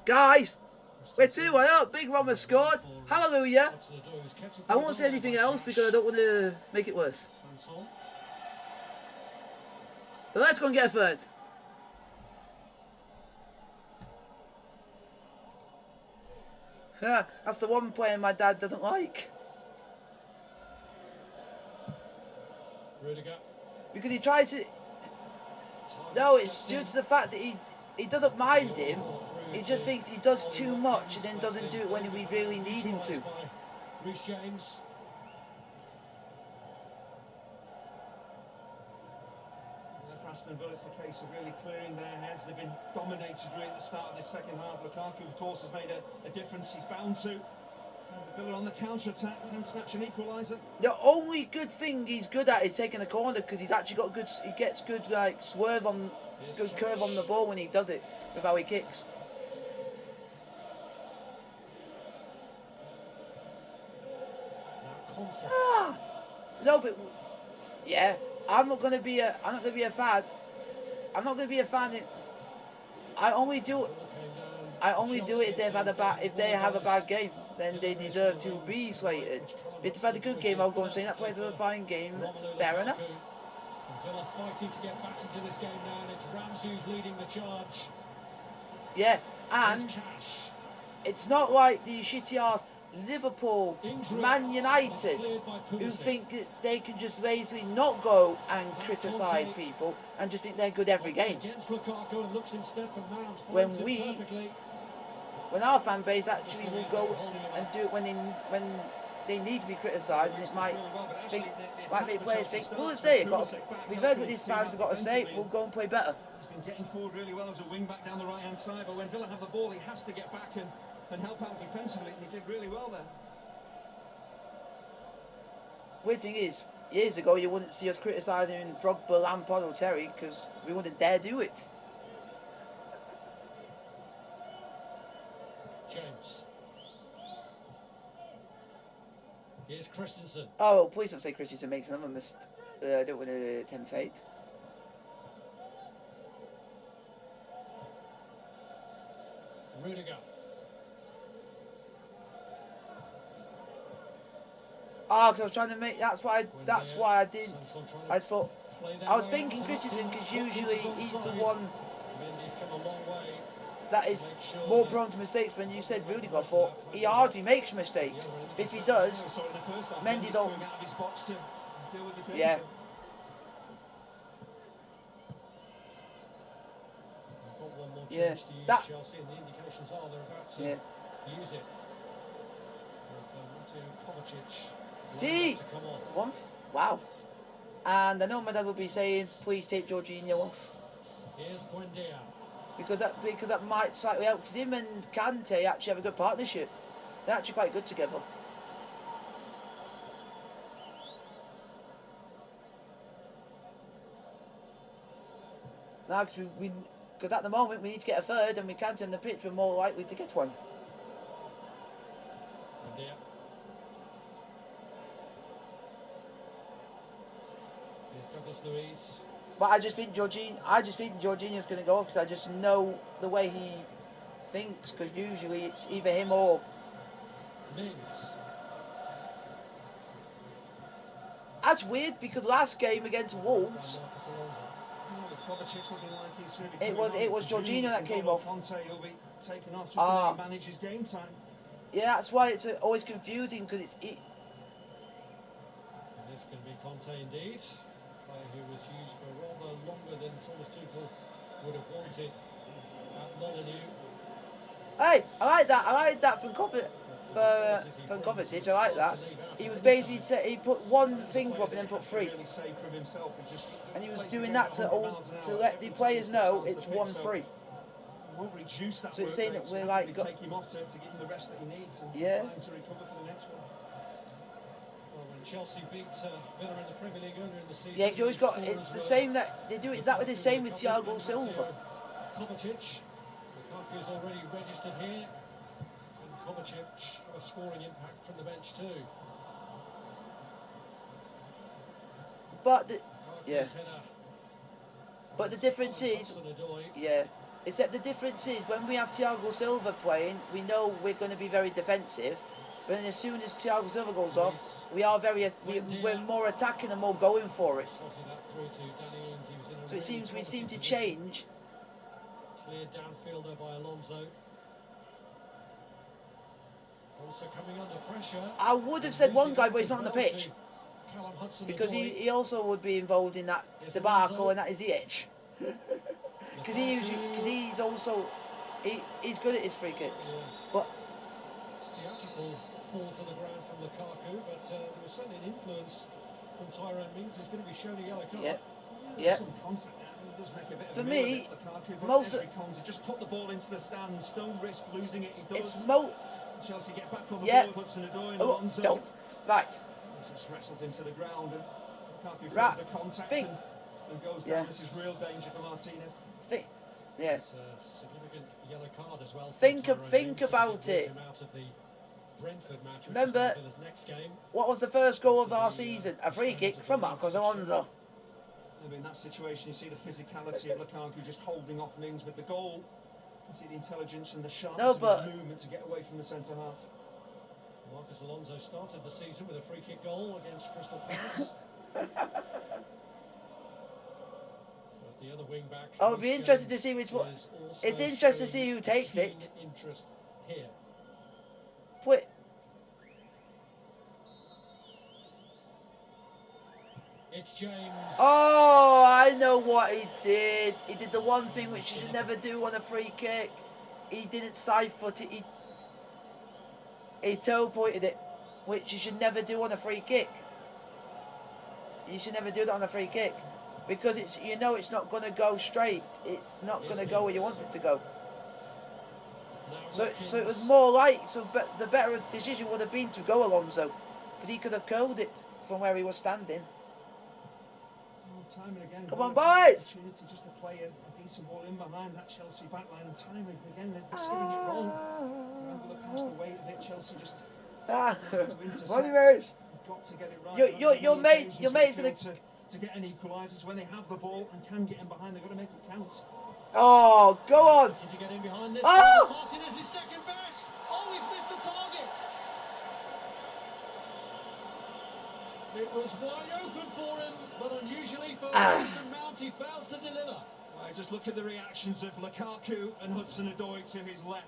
Guys, we're 2-1 up. Big Rom has scored. Hallelujah. Hudson-Odoi was kept in I won't say anything else because I don't want to make it worse. Sanson. But let's go and get a third. Yeah, that's the one player my dad doesn't like. Rudiger. Because he tries to... No, it's due to the fact that he doesn't mind him. He just thinks he does too much and then doesn't do it when we really need him to. Reece James. For Aston Villa, it's a case of really clearing their heads. They've been dominated really at the start of this second half. Lukaku, of course, has made a difference. He's bound to. Villa on the counter-attack can snatch an equaliser. The only good thing he's good at is taking a corner because he's actually got good. He gets good like swerve on, good curve on the ball when he does it with how he kicks. Now Conte. Ah, no, but yeah, I'm not gonna be a fan. I'm not gonna be a fan. I only do it if they have a bad game. Then they deserve to be slated. But if they've had a good game, I'll go and say that plays a fine game. Fair enough. Villa fighting to get back into this game now, and it's Ramsey who's leading the charge. Yeah, and Cash. it's not like the shitty ass Liverpool, Injury. Man United, Cleared by who Pulisic. think that they can just lazily not go and criticise people and just think they're good every game. Against Lukaku and looks instead for Mount. When Finds it we- perfectly. When our fan base actually will go and do it when they need to be criticised, and it might make players think, well, we've heard what these fans have got to say, we'll go and play better. He's been getting forward really well as a wing back down the right-hand side, but when Villa have the ball, he has to get back and help out defensively, and he did really well there. Weird thing is, years ago you wouldn't see us criticising Drogba, Lampard or Terry because we wouldn't dare do it. James. Here's Christensen. Oh, please don't say Christensen makes another mistake. I don't want to tempt fate. Rudiger. Ah, because I was trying to make. That's why I didn't. I thought. I was thinking Christensen because usually he's the one that is more prone to mistakes. When you said Rudiger, I thought he hardly makes mistakes. If he does, Mendy's all... Yeah. Yeah, that... Yeah. See? Wow. And I know my dad will be saying, please take Jorginho off. Because that might slightly help. Because him and Kante actually have a good partnership. They're actually quite good together. Now, because at the moment we need to get a third, and we can't in the pitch, we're more likely to get one. But I just think Jorginho's going to go off because I just know the way he thinks. Because usually it's either him or. That's weird because last game against Wolves. It was Jorginho that came off. Yeah, that's why it's always confusing because it's. It's going to be Conte indeed, who was used for rather longer than Thomas Tuchel would have wanted at Molineux. Hey, I like that from Kovacic. I like that. He was basically he put one finger up and then put three, and he was doing that to let the players know it's 1-3. So it's saying that we're like take him off to give him the rest that he needs and yeah. time to recover for the next one. Well, when Chelsea beat Villa in the Premier League earlier in the season, yeah, you always got it's the same that they do exactly the same with Thiago Silva. Kovacic, Lukaku's already registered here, and Kovacic got a scoring impact from the bench too. But but the difference is, yeah. Except the difference is when we have Thiago Silva playing, we know we're going to be very defensive. But then as soon as Thiago Silva goes off, we're more attacking and more going for it. So it seems we seem to change. Cleared downfielder by Alonso. Also coming under pressure. I would have said one guy, but he's not on the pitch. Because he also would be involved in that debacle, and that is Ziyech. Because he's good at his free kicks. Yeah. But theatrical fall to the ground from Lukaku, but there was certainly an influence from Tyrone Mings. He's going to be shown a yellow card. yeah, yeah. Some contact now. He does make a bit of For a me, meal of it, Lukaku, but most every contact, just put the ball into the stands. Don't risk losing it. He does. Chelsea get back on the yeah. ball, puts in a door in Oh, Alonso. don't. Right. Just wrestles him to the ground, and Lukaku feels Right. the contact Think. and goes down. Yeah. This is real danger for Martinez. Yeah. It's a significant yellow card as well. Think about it. Remember, next game. what was the first goal of our season? A free kick from Marcos Alonso. I mean, in that situation, you see the physicality of Lukaku just holding off Mings with the goal. You see the intelligence and the sharpness of his movement to get away from the centre half. Marcos Alonso started the season with a free kick goal against Crystal Palace. The other wing back. I would be interested to see which one. It's interesting to see who takes it. Interest here. Put. It's James. Oh, I know what he did. He did the one thing which you should never do on a free kick. He didn't side foot it. He toe pointed it, which you should never do on a free kick. You should never do that on a free kick. Because it's it's not going to go straight. It's not going to go where you want it to go. So it was more like the better decision would have been to go Alonso, because he could have curled it from where he was standing. Time and again, come on, boys! Opportunity just to play a decent ball in behind that Chelsea backline, and time and again they're just getting it wrong. Look past the weight of it. Chelsea just what anyways, got to get it right. Your mate's gonna to get an equaliser. So when they have the ball and can get in behind, they've got to make it count. Oh, go on! To get in behind this. Oh! Martinez is second best. Oh, he's missed a target. It was wide open for him, but unusually for Mason Mount, he fails to deliver. Right, just look at the reactions of Lukaku and Hudson-Odoi to his left.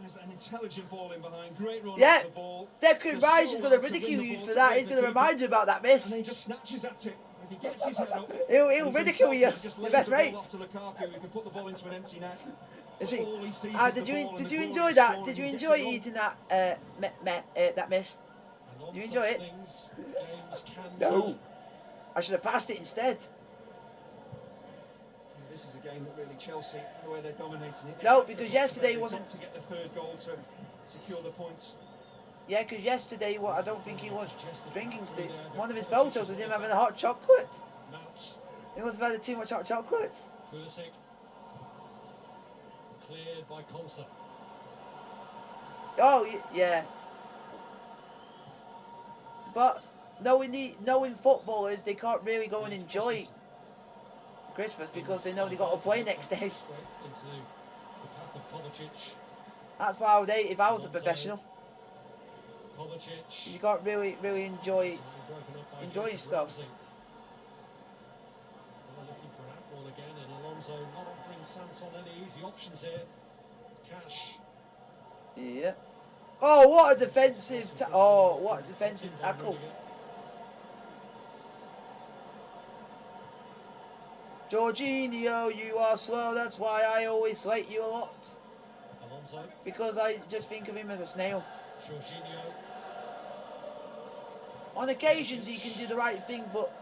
There's an intelligent ball in behind. Great run Yeah, off the ball. Declan The Rice is score going to line to ridicule win the you ball for to that. raise He's the going to keeper. remind you about that And miss. then he just snatches at it. If he gets his head up, He'll ridicule you, just your lays best the ball mate. off to Lukaku, who can put the ball into an empty net. Is he? All he sees is Did the you ball and did the you glorious enjoy that? scoring. Did you He gets enjoy it wrong. eating that miss? And on You such enjoy it? things, games can No. turn. I should have passed it instead. Yeah, this is a game that really Chelsea, the way they're dominating it. No, because yesterday they've wasn't. got to get the third goal to secure the points. Yeah, because yesterday, I don't think he was drinking. Cause one of his photos was him having a hot chocolate. Mount He must have had too much hot chocolates. Pulisic. Cleared by Consa. Oh yeah. But knowing footballers, they can't really go and enjoy Christmas because they know they got to play next day. Straight into the path of Kovacic. That's why I would hate if I was a professional. Kovacic. You can't really enjoy Broken up by enjoying Jacob stuff. Ramsey. Well, looking for an outball again, and Alonso not offering Sanson any easy options here. Cash. Yeah. Oh, what a defensive! What a defensive tackle! Jorginho, you are slow. That's why I always slate you a lot. Alonso. Because I just think of him as a snail. Jorginho. On occasions he can do the right thing, but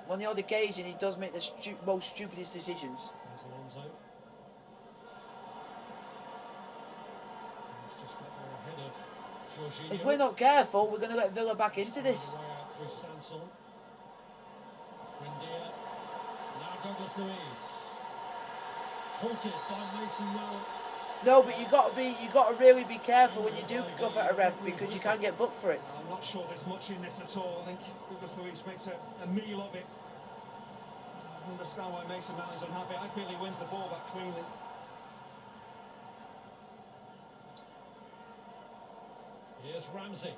on the odd occasion he does make the most stupidest decisions. There's Alonso. He's just got more ahead of Jorginho. If we're not careful, we're going to let Villa back into this. Way out through Sanson. Buendia. Now Douglas Luiz. Halted by Mason Mount. No, but you got to really be careful when you do kick off at a ref because you can get booked for it. I'm not sure there's much in this at all. I think Douglas Luiz makes a meal of it. I understand why Mason Mount is unhappy. I feel he wins the ball back cleanly. Here's Ramsey.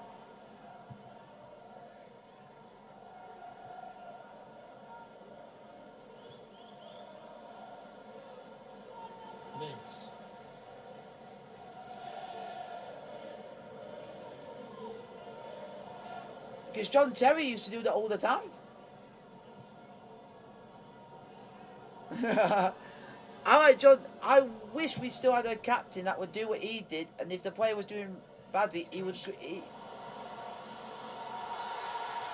Miggs. Because John Terry used to do that all the time. Alright, John, I wish we still had a captain that would do what he did, and if the player was doing badly, he would...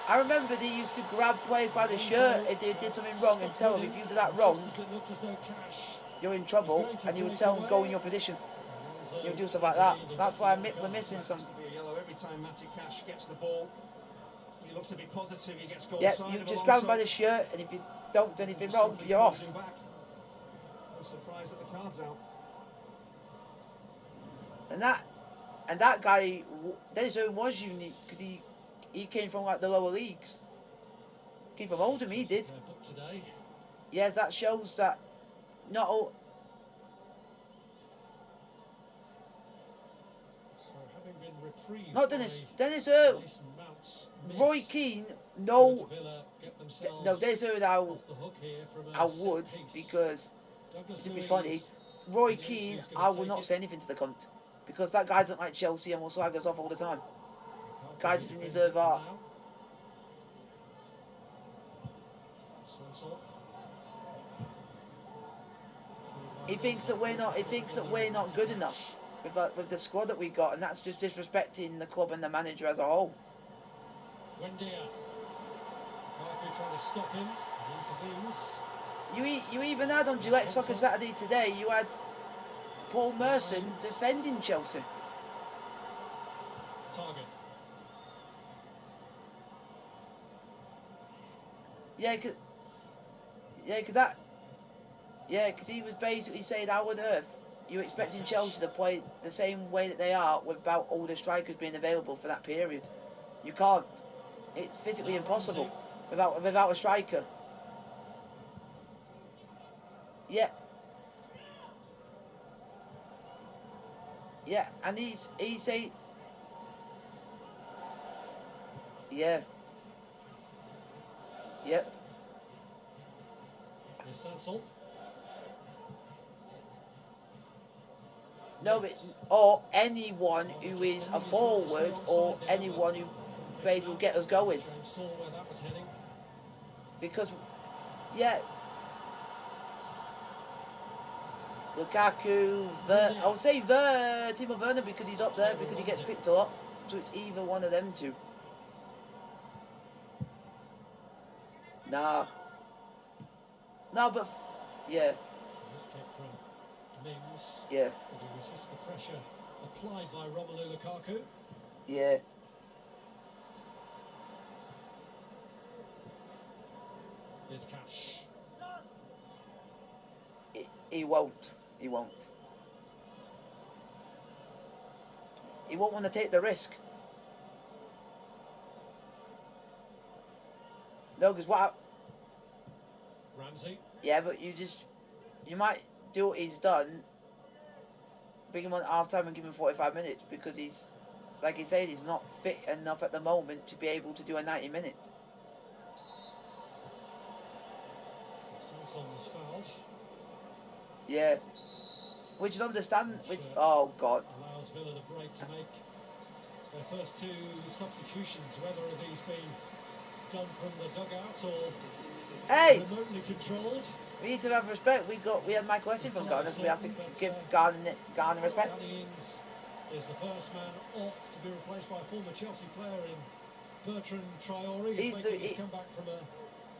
I remember they used to grab players by the shirt if they did something wrong and tell them, if you do that wrong, you're in trouble, and you would tell them, go in your position. You would do stuff like that. That's why we're missing some... Every time Matty Cash gets the ball, he looks to be positive, he gets goal Yeah, side you of just grab him by Alonso. the shirt, and if you don't do anything wrong, you're off. I'm surprised at the cards out. And that guy, Dennis Irwin was unique because he came from like the lower leagues. Came from Oldham, he did. Today. Yes, that shows that not all. So having been reprieved Not Dennis. by Dennis Irwin. Mason Mount's miss, Roy Keane. No. Villa get themselves No, Dennis Irwin. off the hook here from a I set would piece. because Douglas to be Luiz, funny, Roy he knows Keane. who's gonna I will take not it. say anything to the cunt because that guy doesn't like Chelsea and will slag us off all the time. Can't Guy get doesn't anything deserve for art. now. Sanson. He thinks that we're not good enough with the squad that we got, and that's just disrespecting the club and the manager as a whole. Buendia. Lukaku trying to stop him. He intervenes. You even had on Gillette Soccer Saturday today. You had Paul Merson defending Chelsea. Target. Because he was basically saying, how on earth you're expecting Chelsea to play the same way that they are without all the strikers being available for that period? You can't. It's physically impossible without a striker. Yeah. Yeah, and he's saying, yeah. Yep. Sansol. No, but, or anyone who is a forward or anyone who plays will get us going. James saw where that was heading. Because, yeah, Lukaku, I would say Timo Werner because he's up there because he gets picked a lot. So it's either one of them two. Nah. No, but yeah, So this kick from Mings. yeah, But he resists the pressure applied by Romelu Lukaku. yeah. Here's Cash. He won't. He won't. He won't want to take the risk. No, because what? Ramsey. Yeah, but you might do what he's done. Bring him on at half time and give him 45 minutes because he's, like he said, he's not fit enough at the moment to be able to do a 90 minutes. Sanson was fouled. Yeah. Which is oh God. Allows Villa the break to make their first two substitutions, whether these being done from the dugout or Hey! remotely controlled. We need to have respect. We had Michael Essien from Ghana, so we have to give Ghana respect. Danny Ings is the first man off to be replaced by a former Chelsea player in Bertrand Traore. He's come back from a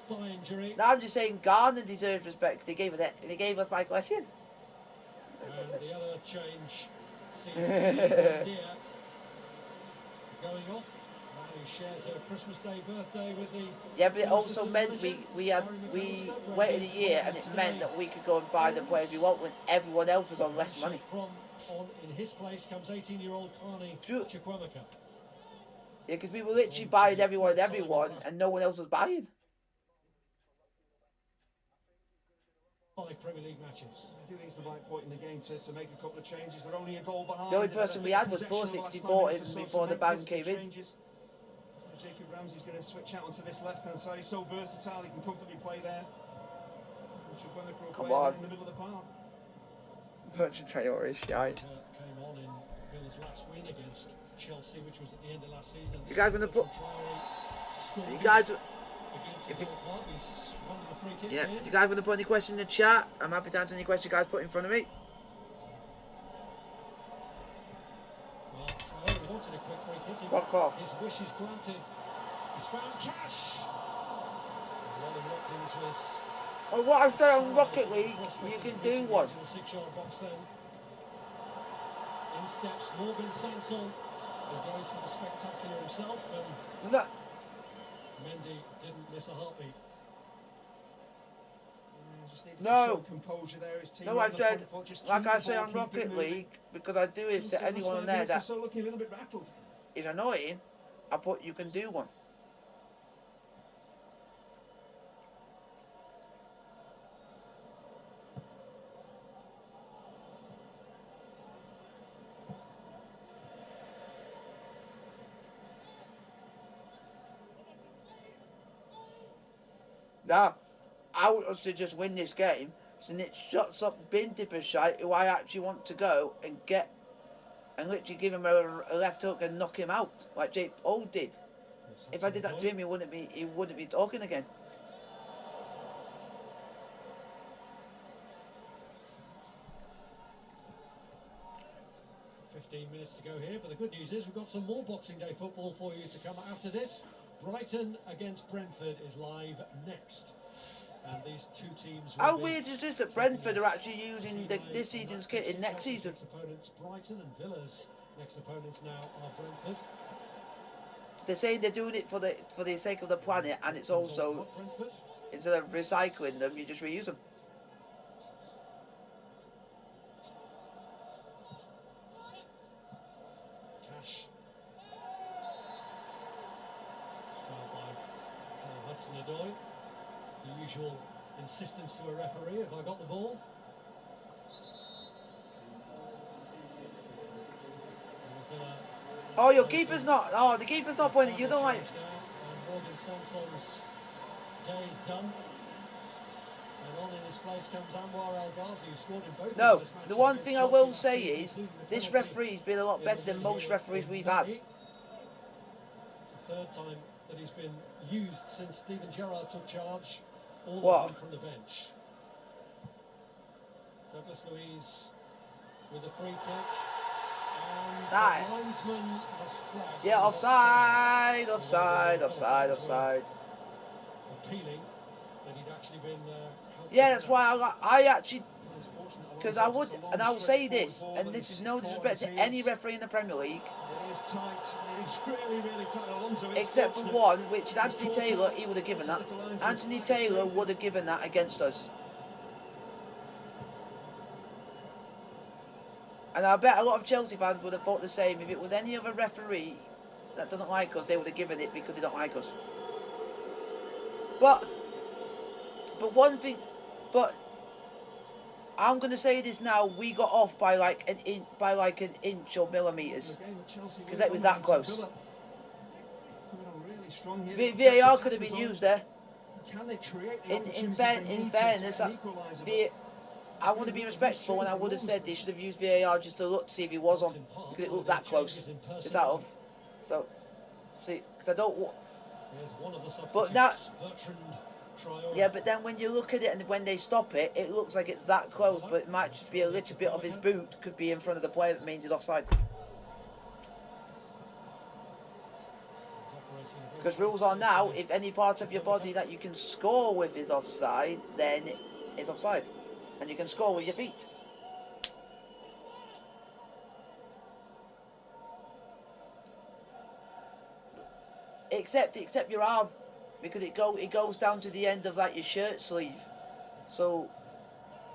thigh injury. No, I'm just saying Ghana deserves respect. They gave us Michael Essien. And the other change seems to be Dia going off. Now he shares a Christmas Day birthday with the... Yeah, but it also meant we waited a year, and it meant that we could go and buy the players we want when everyone else was on less money. In his place comes 18-year-old Carney True. Chukwuemeka. Yeah, because we were literally buying everyone, and no one else was buying. 5 Premier League matches. I do think it's the right point in the game to make a couple of changes. They're only a goal behind. The only person we had was Pulisic. He bought him before the ban came in. Jacob Ramsey's going to switch out onto this left-hand side. He's so versatile, he can comfortably play there. Come on. In the middle of the park. Bertrand Traore is shite. Came on in Villa's last win against Chelsea, which was at the end of last season. You guys gonna put? You guys, if you guys want to put any questions in the chat, I'm happy to answer any questions you guys put in front of me. Well, Traore wanted a quick free kick. Fuck off. His wish is granted. He's found Cash. Ronnie Watkins was... Oh, what I say on Rocket League, you can do one. The 6-yard box then. In steps Morgan Sanson, who goes for the spectacular himself, and No, Mendy didn't miss a heartbeat. No. Composure there. His team no, on I the said, front foot, just like keep I the say ball, on keep it Rocket moving. League, because I do it to anyone on there that So looking a little bit rattled. is annoying, I put you can do one. Now, I want us to just win this game, so it shuts up Bin Dippershite, who I actually want to go and get, and literally give him a left hook and knock him out, like Jake Old did. If I did that to him, he wouldn't be talking again. Minutes to go here, but the good news is we've got some more Boxing Day football for you to come after this. Brighton against Brentford is live next, and these two teams. How weird is this that Brentford are actually using this season's kit in next season? Next opponents Brighton, and Villa's next opponents now are Brentford. They're saying they're doing it for the sake of the planet, and it's also, instead of recycling them, you just reuse them. The usual insistence to a referee. Have I got the ball? Oh, your keeper's not. Oh, the keeper's not pointing. You don't like. And Morgan Sanson's day is done. And on in his place comes Anwar El Ghazi, who scored in both No, of those matches the one against thing I Chelsea will last say season, is, including the this penalty referee's been a lot in better the than middle most here referees in we've had. May. It's the third time that he's been used since Steven Gerrard took charge, all What? of them from the bench. Douglas Luiz with a free kick. And That. the linesman has flagged. Yeah, He's offside, offside, offside, offside. Appealing that he'd actually been helped Yeah, to that's get why I actually, It's fortunate because Alonso, I would, just a long, and I'll say straightforward this, ball and that this he's is no caught on disrespect his to any heels. referee in the Premier League, It is tight. It is really, really tight. Alonso is except for fortunate. one, which is He's Anthony caught Taylor. out. He would have given that. The linesman's Anthony flag is Taylor saved. would have given that against us. And I bet a lot of Chelsea fans would have thought the same. If it was any other referee that doesn't like us, they would have given it because they don't like us. But one thing, but I'm gonna say this now. We got off by like an inch or millimeters, because that was that close. VAR could have been used there. In fairness, I want to be respectful, and I would have said they should have used VAR just to look to see if he was on, because it looked that close, just out of. So, see, because I don't. But now, yeah, but then when you look at it and when they stop it, it looks like it's that close, but it might just be a little bit of his boot could be in front of the player. That means he's offside. Because rules are now, if any part of your body that you can score with is offside, then it's offside. And you can score with your feet. Except your arm. Because it goes down to the end of like your shirt sleeve. So,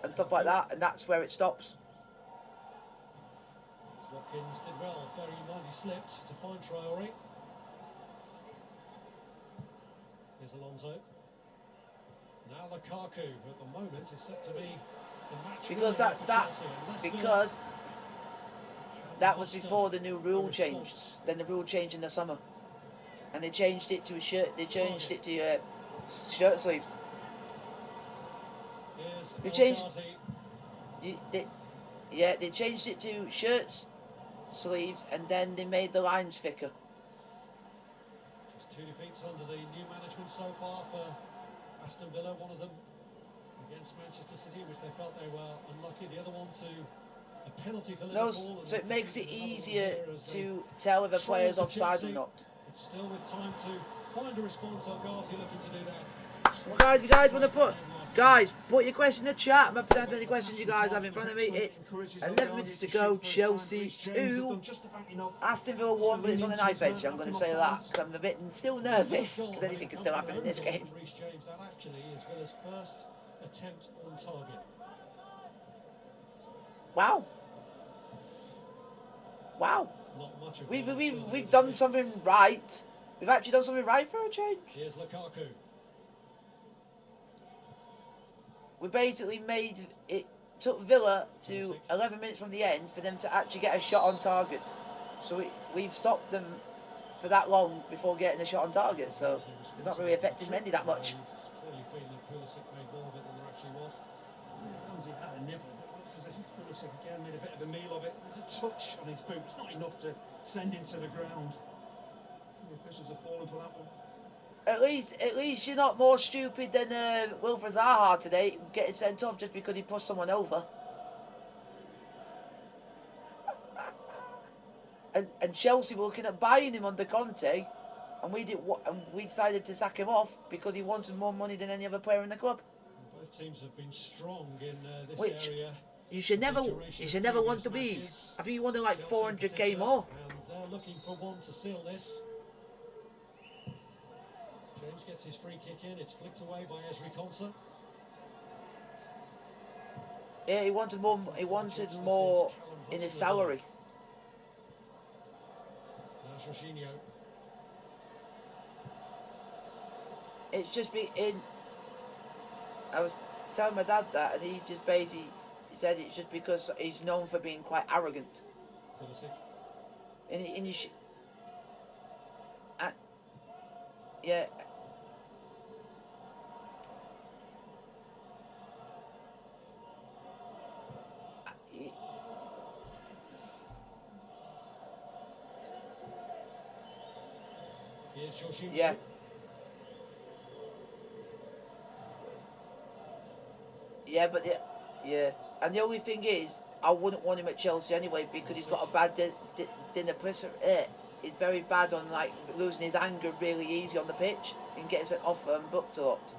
and stuff like that, and that's where it stops. Watkins did well, very lightly slipped to find Traore. Here's Alonso. Now Lukaku, at the moment, is set to be the match Because winner that was before the new rule changed. Then the rule changed in the summer, and they changed it to a shirt. They changed it to shirt sleeved. They changed. They changed it to shirts, sleeves, and then they made the lines thicker. Just 2 defeats under the new management so far for Aston Villa, one of them against Manchester City, which they felt they were unlucky. The other one to a penalty for Liverpool. No, so it makes it easier to tell if a player's offside or not. It's still with time to find a response. El Ghazi looking to do that. Well, guys, if you guys want to put your question in the chat. I'm happy to answer any questions you guys have in front of me. It's 11 minutes to go. Chelsea 2, Aston Villa 1, but it's on a knife edge. I'm going to say that because I'm a bit still nervous because anything can still happen in this game. That actually is Villa's first attempt on target. Wow. Wow. Not much of We've done something right. We've actually done something right for a change. Here's Lukaku. We basically made it, took Villa to 11 minutes from the end for them to actually get a shot on target. So we've stopped them for that long before getting a shot on target. So it's not really affected Mendy that much. Clearly feeling that Pulisic made more of it than there actually was. Ramsey had a nibble, but it looks as if Pulisic again made a bit of a meal of it. There's a touch on his boot. It's not enough to send him to the ground. The officials have fallen for that one. At least you're not more stupid than Wilfred Zaha today, getting sent off just because he pushed someone over. And Chelsea were looking at buying him under Conte, and we decided to sack him off because he wanted more money than any other player in the club. Both teams have been strong in this Which area. you should never want to be. I think you wanted like 400k more. And they're looking for one to seal this. James gets his free kick in. It's flicked away by Ezri Konsa. Yeah, he wanted more. He wanted more in his salary. Now Jorginho. It's just I was telling my dad that, and he just basically said it's just because he's known for being quite arrogant. Pulisic. Yeah. Here's Jorginho. Yeah. Yeah, but yeah, and the only thing is, I wouldn't want him at Chelsea anyway because he's got a bad dinner presser. He's very bad on like losing his anger really easy on the pitch and getting sent off and booked a lot.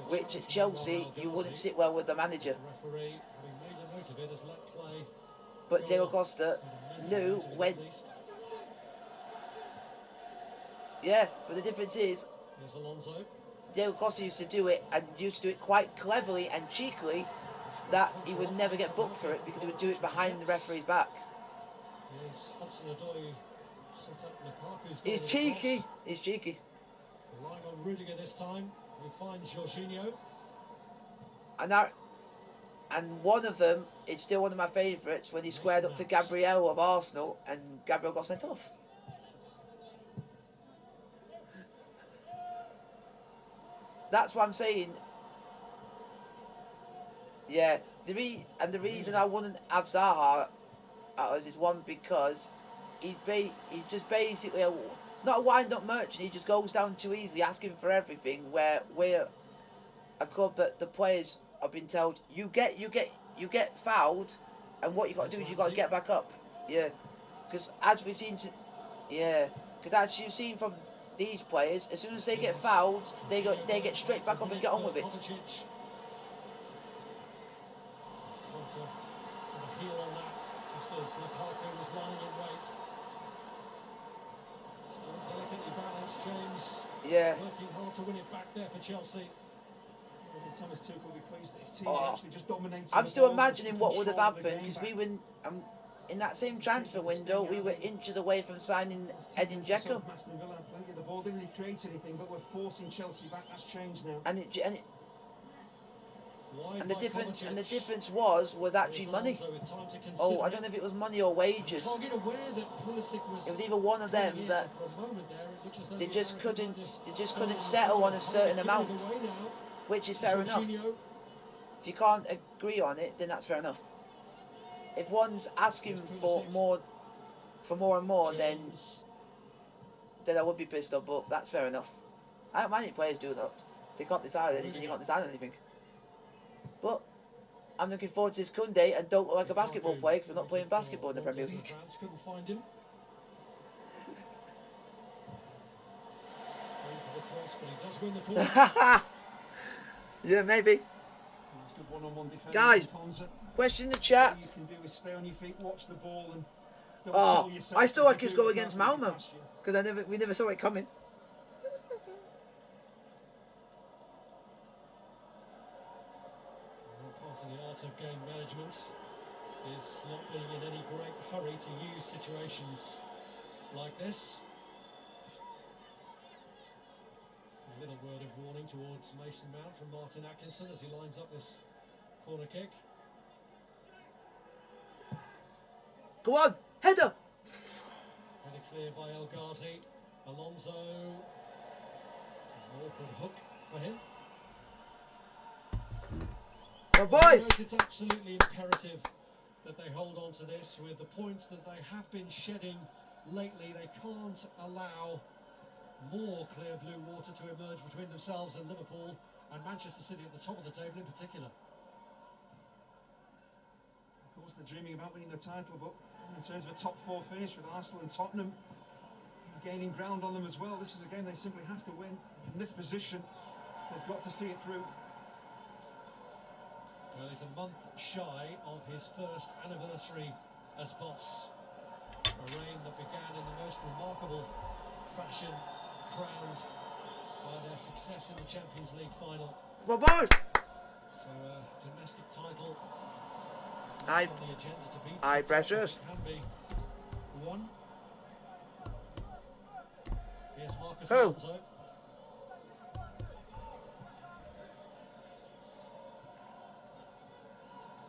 Which at Chelsea you wouldn't sit well with the manager. The referee, having made a note of it, has let play. But Diego Costa knew when. Yeah, but the difference is, Here's Alonso. Diego Costa used to do it and used to do it quite cleverly and cheekily, that he would never get booked for it because he would do it behind the referee's back. Here's Hudson-Odoi set up Lukaku's He's goal cheeky. across. He's cheeky. Relying on Rudiger this time. We find Jorginho. And one of them is still one of my favourites when he squared up to Gabriel of Arsenal and Gabriel got sent off. That's what I'm saying. Yeah, the reason I wouldn't have Zaha at us is one because he's just basically not a wind-up merchant. He just goes down too easily, asking for everything. Where we're a club that the players have been told you get fouled, and what you got to do is you got to get back up. Yeah, because as we've seen, because as you've seen from these players, as soon as they get fouled, they get straight back up and get on with it. Heel on that, just as Lukaku was lying in wait. Still delicately balanced, James. Yeah. Working hard to win it back there for Chelsea. Thomas Tuchel will be pleased that his team actually just dominating. I'm still imagining what would have happened because we were in that same transfer window. We were inches away from signing Edin Dzeko. Aston Villa had plenty of the ball, didn't really create anything, but we're forcing Chelsea back. That's changed now. And the difference was actually money. Oh, I don't know if it was money or wages. It was either one of them that they just couldn't settle on a certain amount, which is fair enough. If you can't agree on it, then that's fair enough. If one's asking for more and more, then I would be pissed off. But that's fair enough. I don't mind if players do that. They can't decide anything. You can't decide anything. But I'm looking forward to this Kunde and don't look like a basketball player because we're not playing basketball in the Premier League. Couldn't find him. Yeah, maybe. Guys, question in the chat. Oh, I still like his goal against Malmo because we never saw it coming. The art of game management is not being in any great hurry to use situations like this. A little word of warning towards Mason Mount from Martin Atkinson as he lines up this corner kick. Go on, header! Header clear by El Ghazi. Alonso, an awkward hook for him. Oh, boys! It's absolutely imperative that they hold on to this with the points that they have been shedding lately. They can't allow more clear blue water to emerge between themselves and Liverpool and Manchester City at the top of the table in particular. Of course, they're dreaming about winning the title, but in terms of a top four finish with Arsenal and Tottenham gaining ground on them as well, this is a game they simply have to win. From this position, they've got to see it through. Well, he's a month shy of his first anniversary as boss. A reign that began in the most remarkable fashion, crowned by their success in the Champions League final. Well, boys! So, domestic title Aye. on the agenda to beat. Aye, precious. Can be won. Here's Marcus Who? Alonso.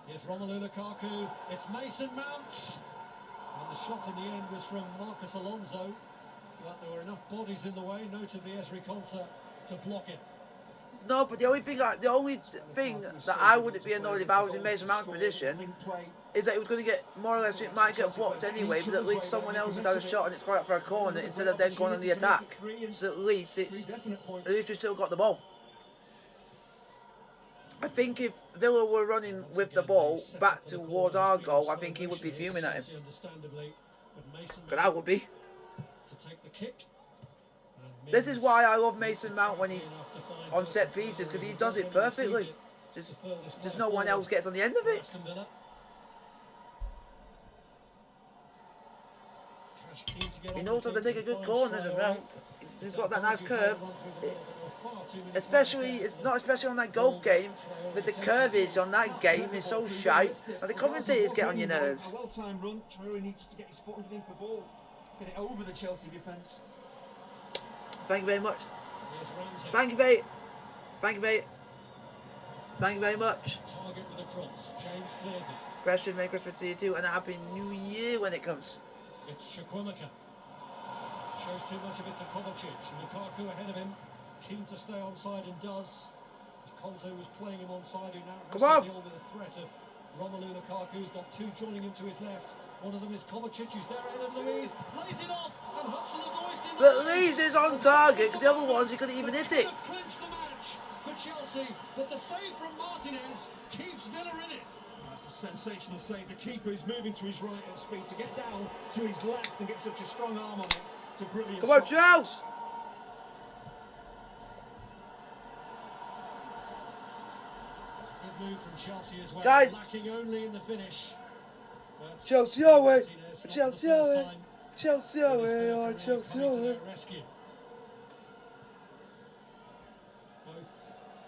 Here's Romelu Lukaku, it's Mason Mount, and the shot in the end was from Marcus Alonso, but there were enough bodies in the way, notably Ezri Konsa, to block it. No, but the only thing that I wouldn't be annoyed if I was in Mason Mount's position is that it was going to get more or less, it might get blocked anyway, but at least someone else had had a shot and it's gone out for a corner instead of then going on the attack. So at least we still got the ball. I think if Villa were running with the ball back towards our goal, I think he would be fuming at him. But I would be. This is why I love Mason Mount when he on set pieces, because he does it perfectly. Just no one else gets on the end of it. He knows how to take a good corner as well. He's got that nice curve. It's not especially on that golf game, but the curvage on that game is so shite that the commentators get on your nerves. A well-timed run. Traore needs to get his foot underneath the ball, get it over the Chelsea defence. Thank you very much. Thank you very much. Preston, Merry Christmas to you too, and a Happy New Year when it comes. It's Chukwuemeka. Shows too much of it to Kovacic. Lukaku ahead of him. Keen to stay onside and does. Conte was playing him onside, who now has to deal with the threat of Romelu Lukaku, who's got two joining him to his left. One of them is Kovacic, who's there ahead of Luiz. Lays it off, and Hudson-Odoi. But Luiz is on target, because the other ones he couldn't even hit it. Clinch the match for Chelsea, but the save from Martinez keeps Villa in it. That's a sensational save. The keeper is moving to his right at speed to get down to his left and get such a strong arm on it. It's a brilliant. Come on, Chelsea! Good move from Chelsea as well. Guys. Lacking only in the finish. But Chelsea away! Martinez, not Chelsea the first away! time Chelsea that he's away! been Oh, coming Chelsea to away! their rescue. Both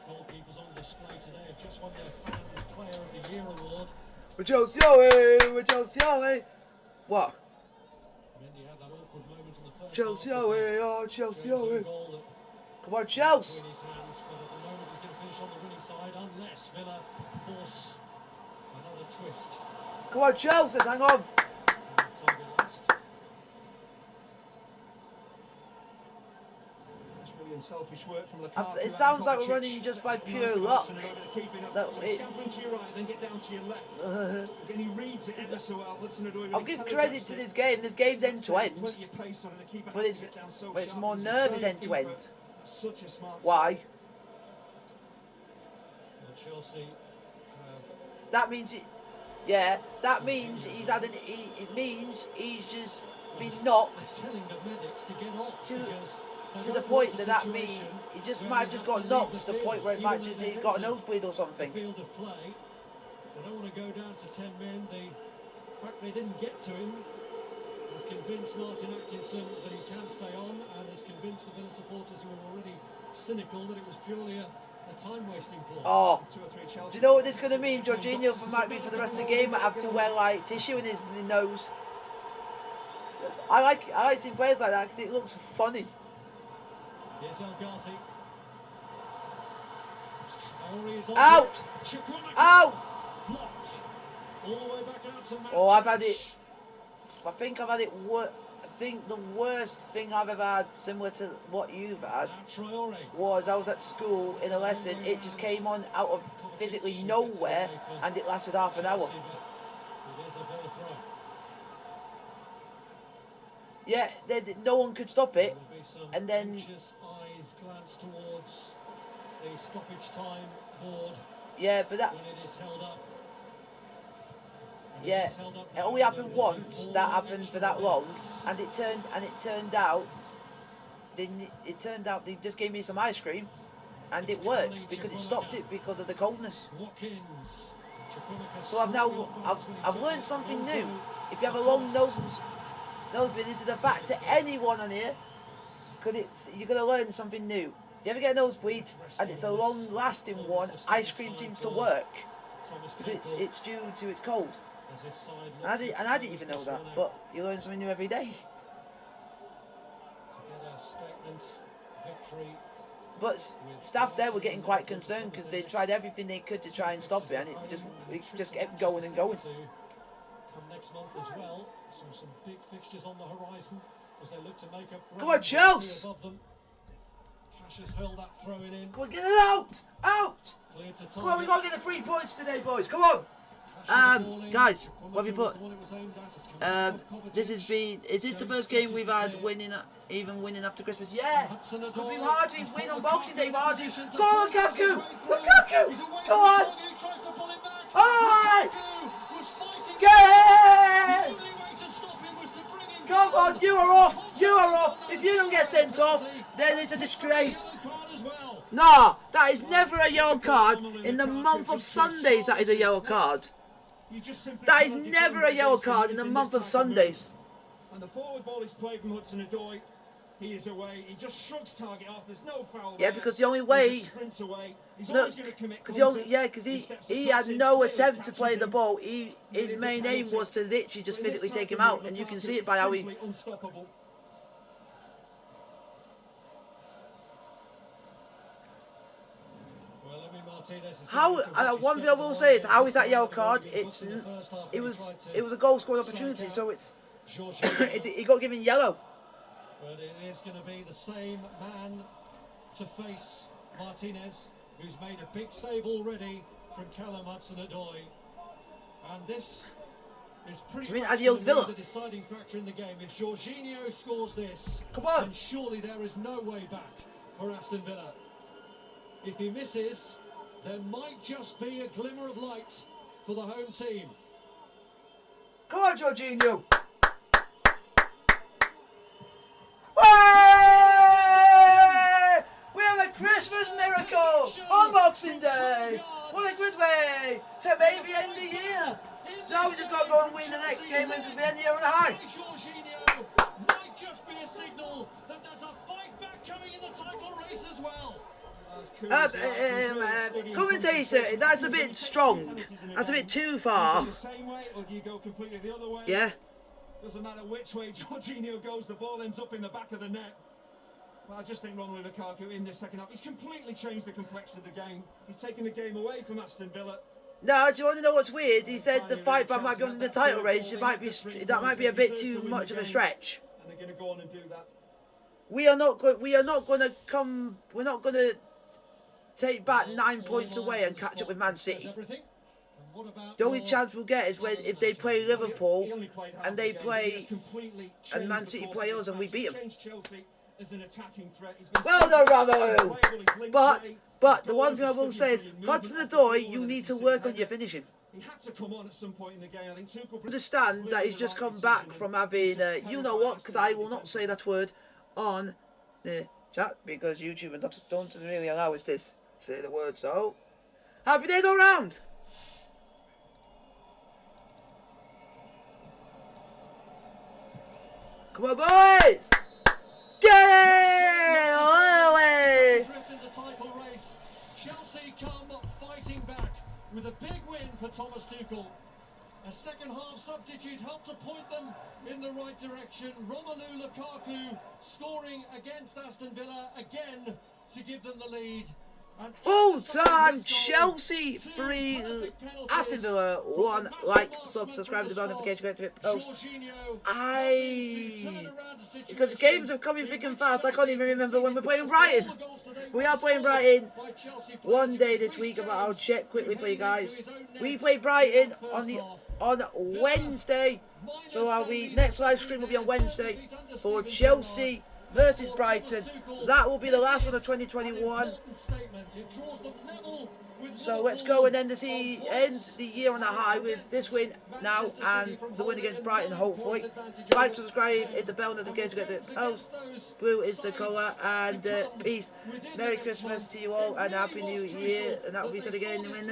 goalkeepers on display today have just won their Fans Player of the Year award. We're Chelsea away! We're Chelsea away! What? Mendy had that awkward moment in the first Chelsea half, away! Oh, Chelsea shows a away! goal that Come on, Chelsea! in his hands, but at the moment he's going to finish on the winning side unless Villa force another twist. Come on, Chelsea! Hang on! Target last. That's brilliant selfish work from Lukaku. It sounds like we're running just by pure luck. Again, he reads it ever so well. I'll give credit to this game. This game's end to end, but it's more nervous end to end. Such a smart. Why? Well, Chelsea That means it. Yeah, that means he's had it means he's just been knocked telling the medics to get off to the point that means he just might have just got knocked to the point where it might just he got a nosebleed or something. Field of play. They don't want to go down to 10 men. The fact they didn't get to him has convinced Martin Atkinson that he can stay on, and has convinced the Villa supporters who were already cynical that it was purely a time-wasting play. Oh, do you know what this is going to mean? Jorginho might be for the rest of the game. Might have to wear like tissue in his nose. I like seeing players like that because it looks funny. Here's El Ghazi. Traore is on Out! it. Out! Blocked. All the way back out to Matt. Oh, I've had it. I think I've had it. I think the worst thing I've ever had, similar to what you've had, Traore. was I was at school in a lesson. It just came on out of physically nowhere, and it lasted half an hour. It is a Villa throw. Yeah, no one could stop it, There will be some and then anxious eyes glance towards the stoppage time board yeah, but that when it is held up. yeah, it only happened once. That happened for that long, and it turned out. It turned out they just gave me some ice cream, and it worked because it stopped it because of the coldness. So I've learned something new. If you have a long nosebleed, this is a fact to anyone on here, because you're gonna learn something new. If you ever get a nosebleed and it's a long-lasting one, ice cream seems to work because it's due to it's cold. And I didn't even know that, but you learn something new every day. But staff there were getting quite concerned because they tried everything they could to try and stop it, and it just kept going and going. Come next month as well. Some big fixtures on the horizon as they look to make up. Come on, Chelsea! Cassius Hill, that throwing in. Come on, get it out! Out! Cleared to Come on, we got to get the 3 points today, boys. Come on! Guys, what have you put? Is this the first game we've had winning after Christmas? Yes! Because we've hardly win on Boxing Day, hardly. Go on, Lukaku! Lukaku! Go on! Alright! Get it! Come on, you are off! You are off! If you don't get sent off, then it's a disgrace. Nah, that is never a yellow card. In the month of Sundays, that is a yellow card. That is never a yellow card in the month of Sundays. And the forward ball is played from Hudson-Odoi. He is away. He just shrugs target off. There's no foul. Yeah, because the only way. No, because he had no attempt to play the ball. His main aim was to literally just physically take him out, and you can see it by how he. How one thing I will say is, how is that yellow card? It was a goal scoring opportunity, so he got given yellow. But it is going to be the same man to face Martinez, who's made a big save already from Callum Hudson-Odoi, and this is pretty much the deciding factor in the game. If Jorginho scores this, come on, then surely there is no way back for Aston Villa. If he misses, there might just be a glimmer of light for the home team. Come on, Jorginho! We have a Christmas miracle on Boxing Day! What a good way to maybe end the year! Now we just got to go and win the next game and to end the year on a high. Jorginho might just be a signal that there's a fight back coming in the title race as well. Commentator, that's a bit strong. That's a bit too far. Yeah. Doesn't matter which way Jorginho goes, the ball ends up in the back of the net. Well, I just think Romelu Lukaku in this second half, he's completely changed the complexion of the game. He's taken the game away from Aston Villa. No, do you want to know what's weird? He said the fight back might be on the title race. That might be a bit too much of a stretch. And they're going to go on and do that. We are not going to come. We're not going to take back 9 points away and catch up with Man City. The only chance we'll get is when if they play Liverpool and they play and Man City play us and we beat them. Well done, Romelu. But the one thing I will say is, Hudson-Odoi, you need to work on your finishing. He had to come on at some point in the game. I think Tuchel understand that he's just come back from having you know what, because I will not say that word on the chat because YouTube don't really allow us to say the word. So happy days all round. Come on, boys! Get it! Away! Chelsea come fighting back with a big win for Thomas Tuchel. A second half substitute helped to point them in the right direction. Romelu Lukaku scoring against Aston Villa again to give them the lead. Full time Chelsea 3, Aston Villa 1. Like, subscribe to the bell notification, get to it, post. Because the games are coming thick and fast. I can't even remember when we're playing Brighton. We are playing Brighton one day this week, but I'll check quickly for you guys. We play Brighton on Wednesday, so next live stream will be on Wednesday for Chelsea versus Brighton. That will be the last one of 2021. So let's go and end the year on a high with this win now and the win against Brighton, hopefully. Like, subscribe, hit the bell notification, get the post. Blue is the colour, and peace. Merry Christmas to you all and Happy New Year. And that will be said again in the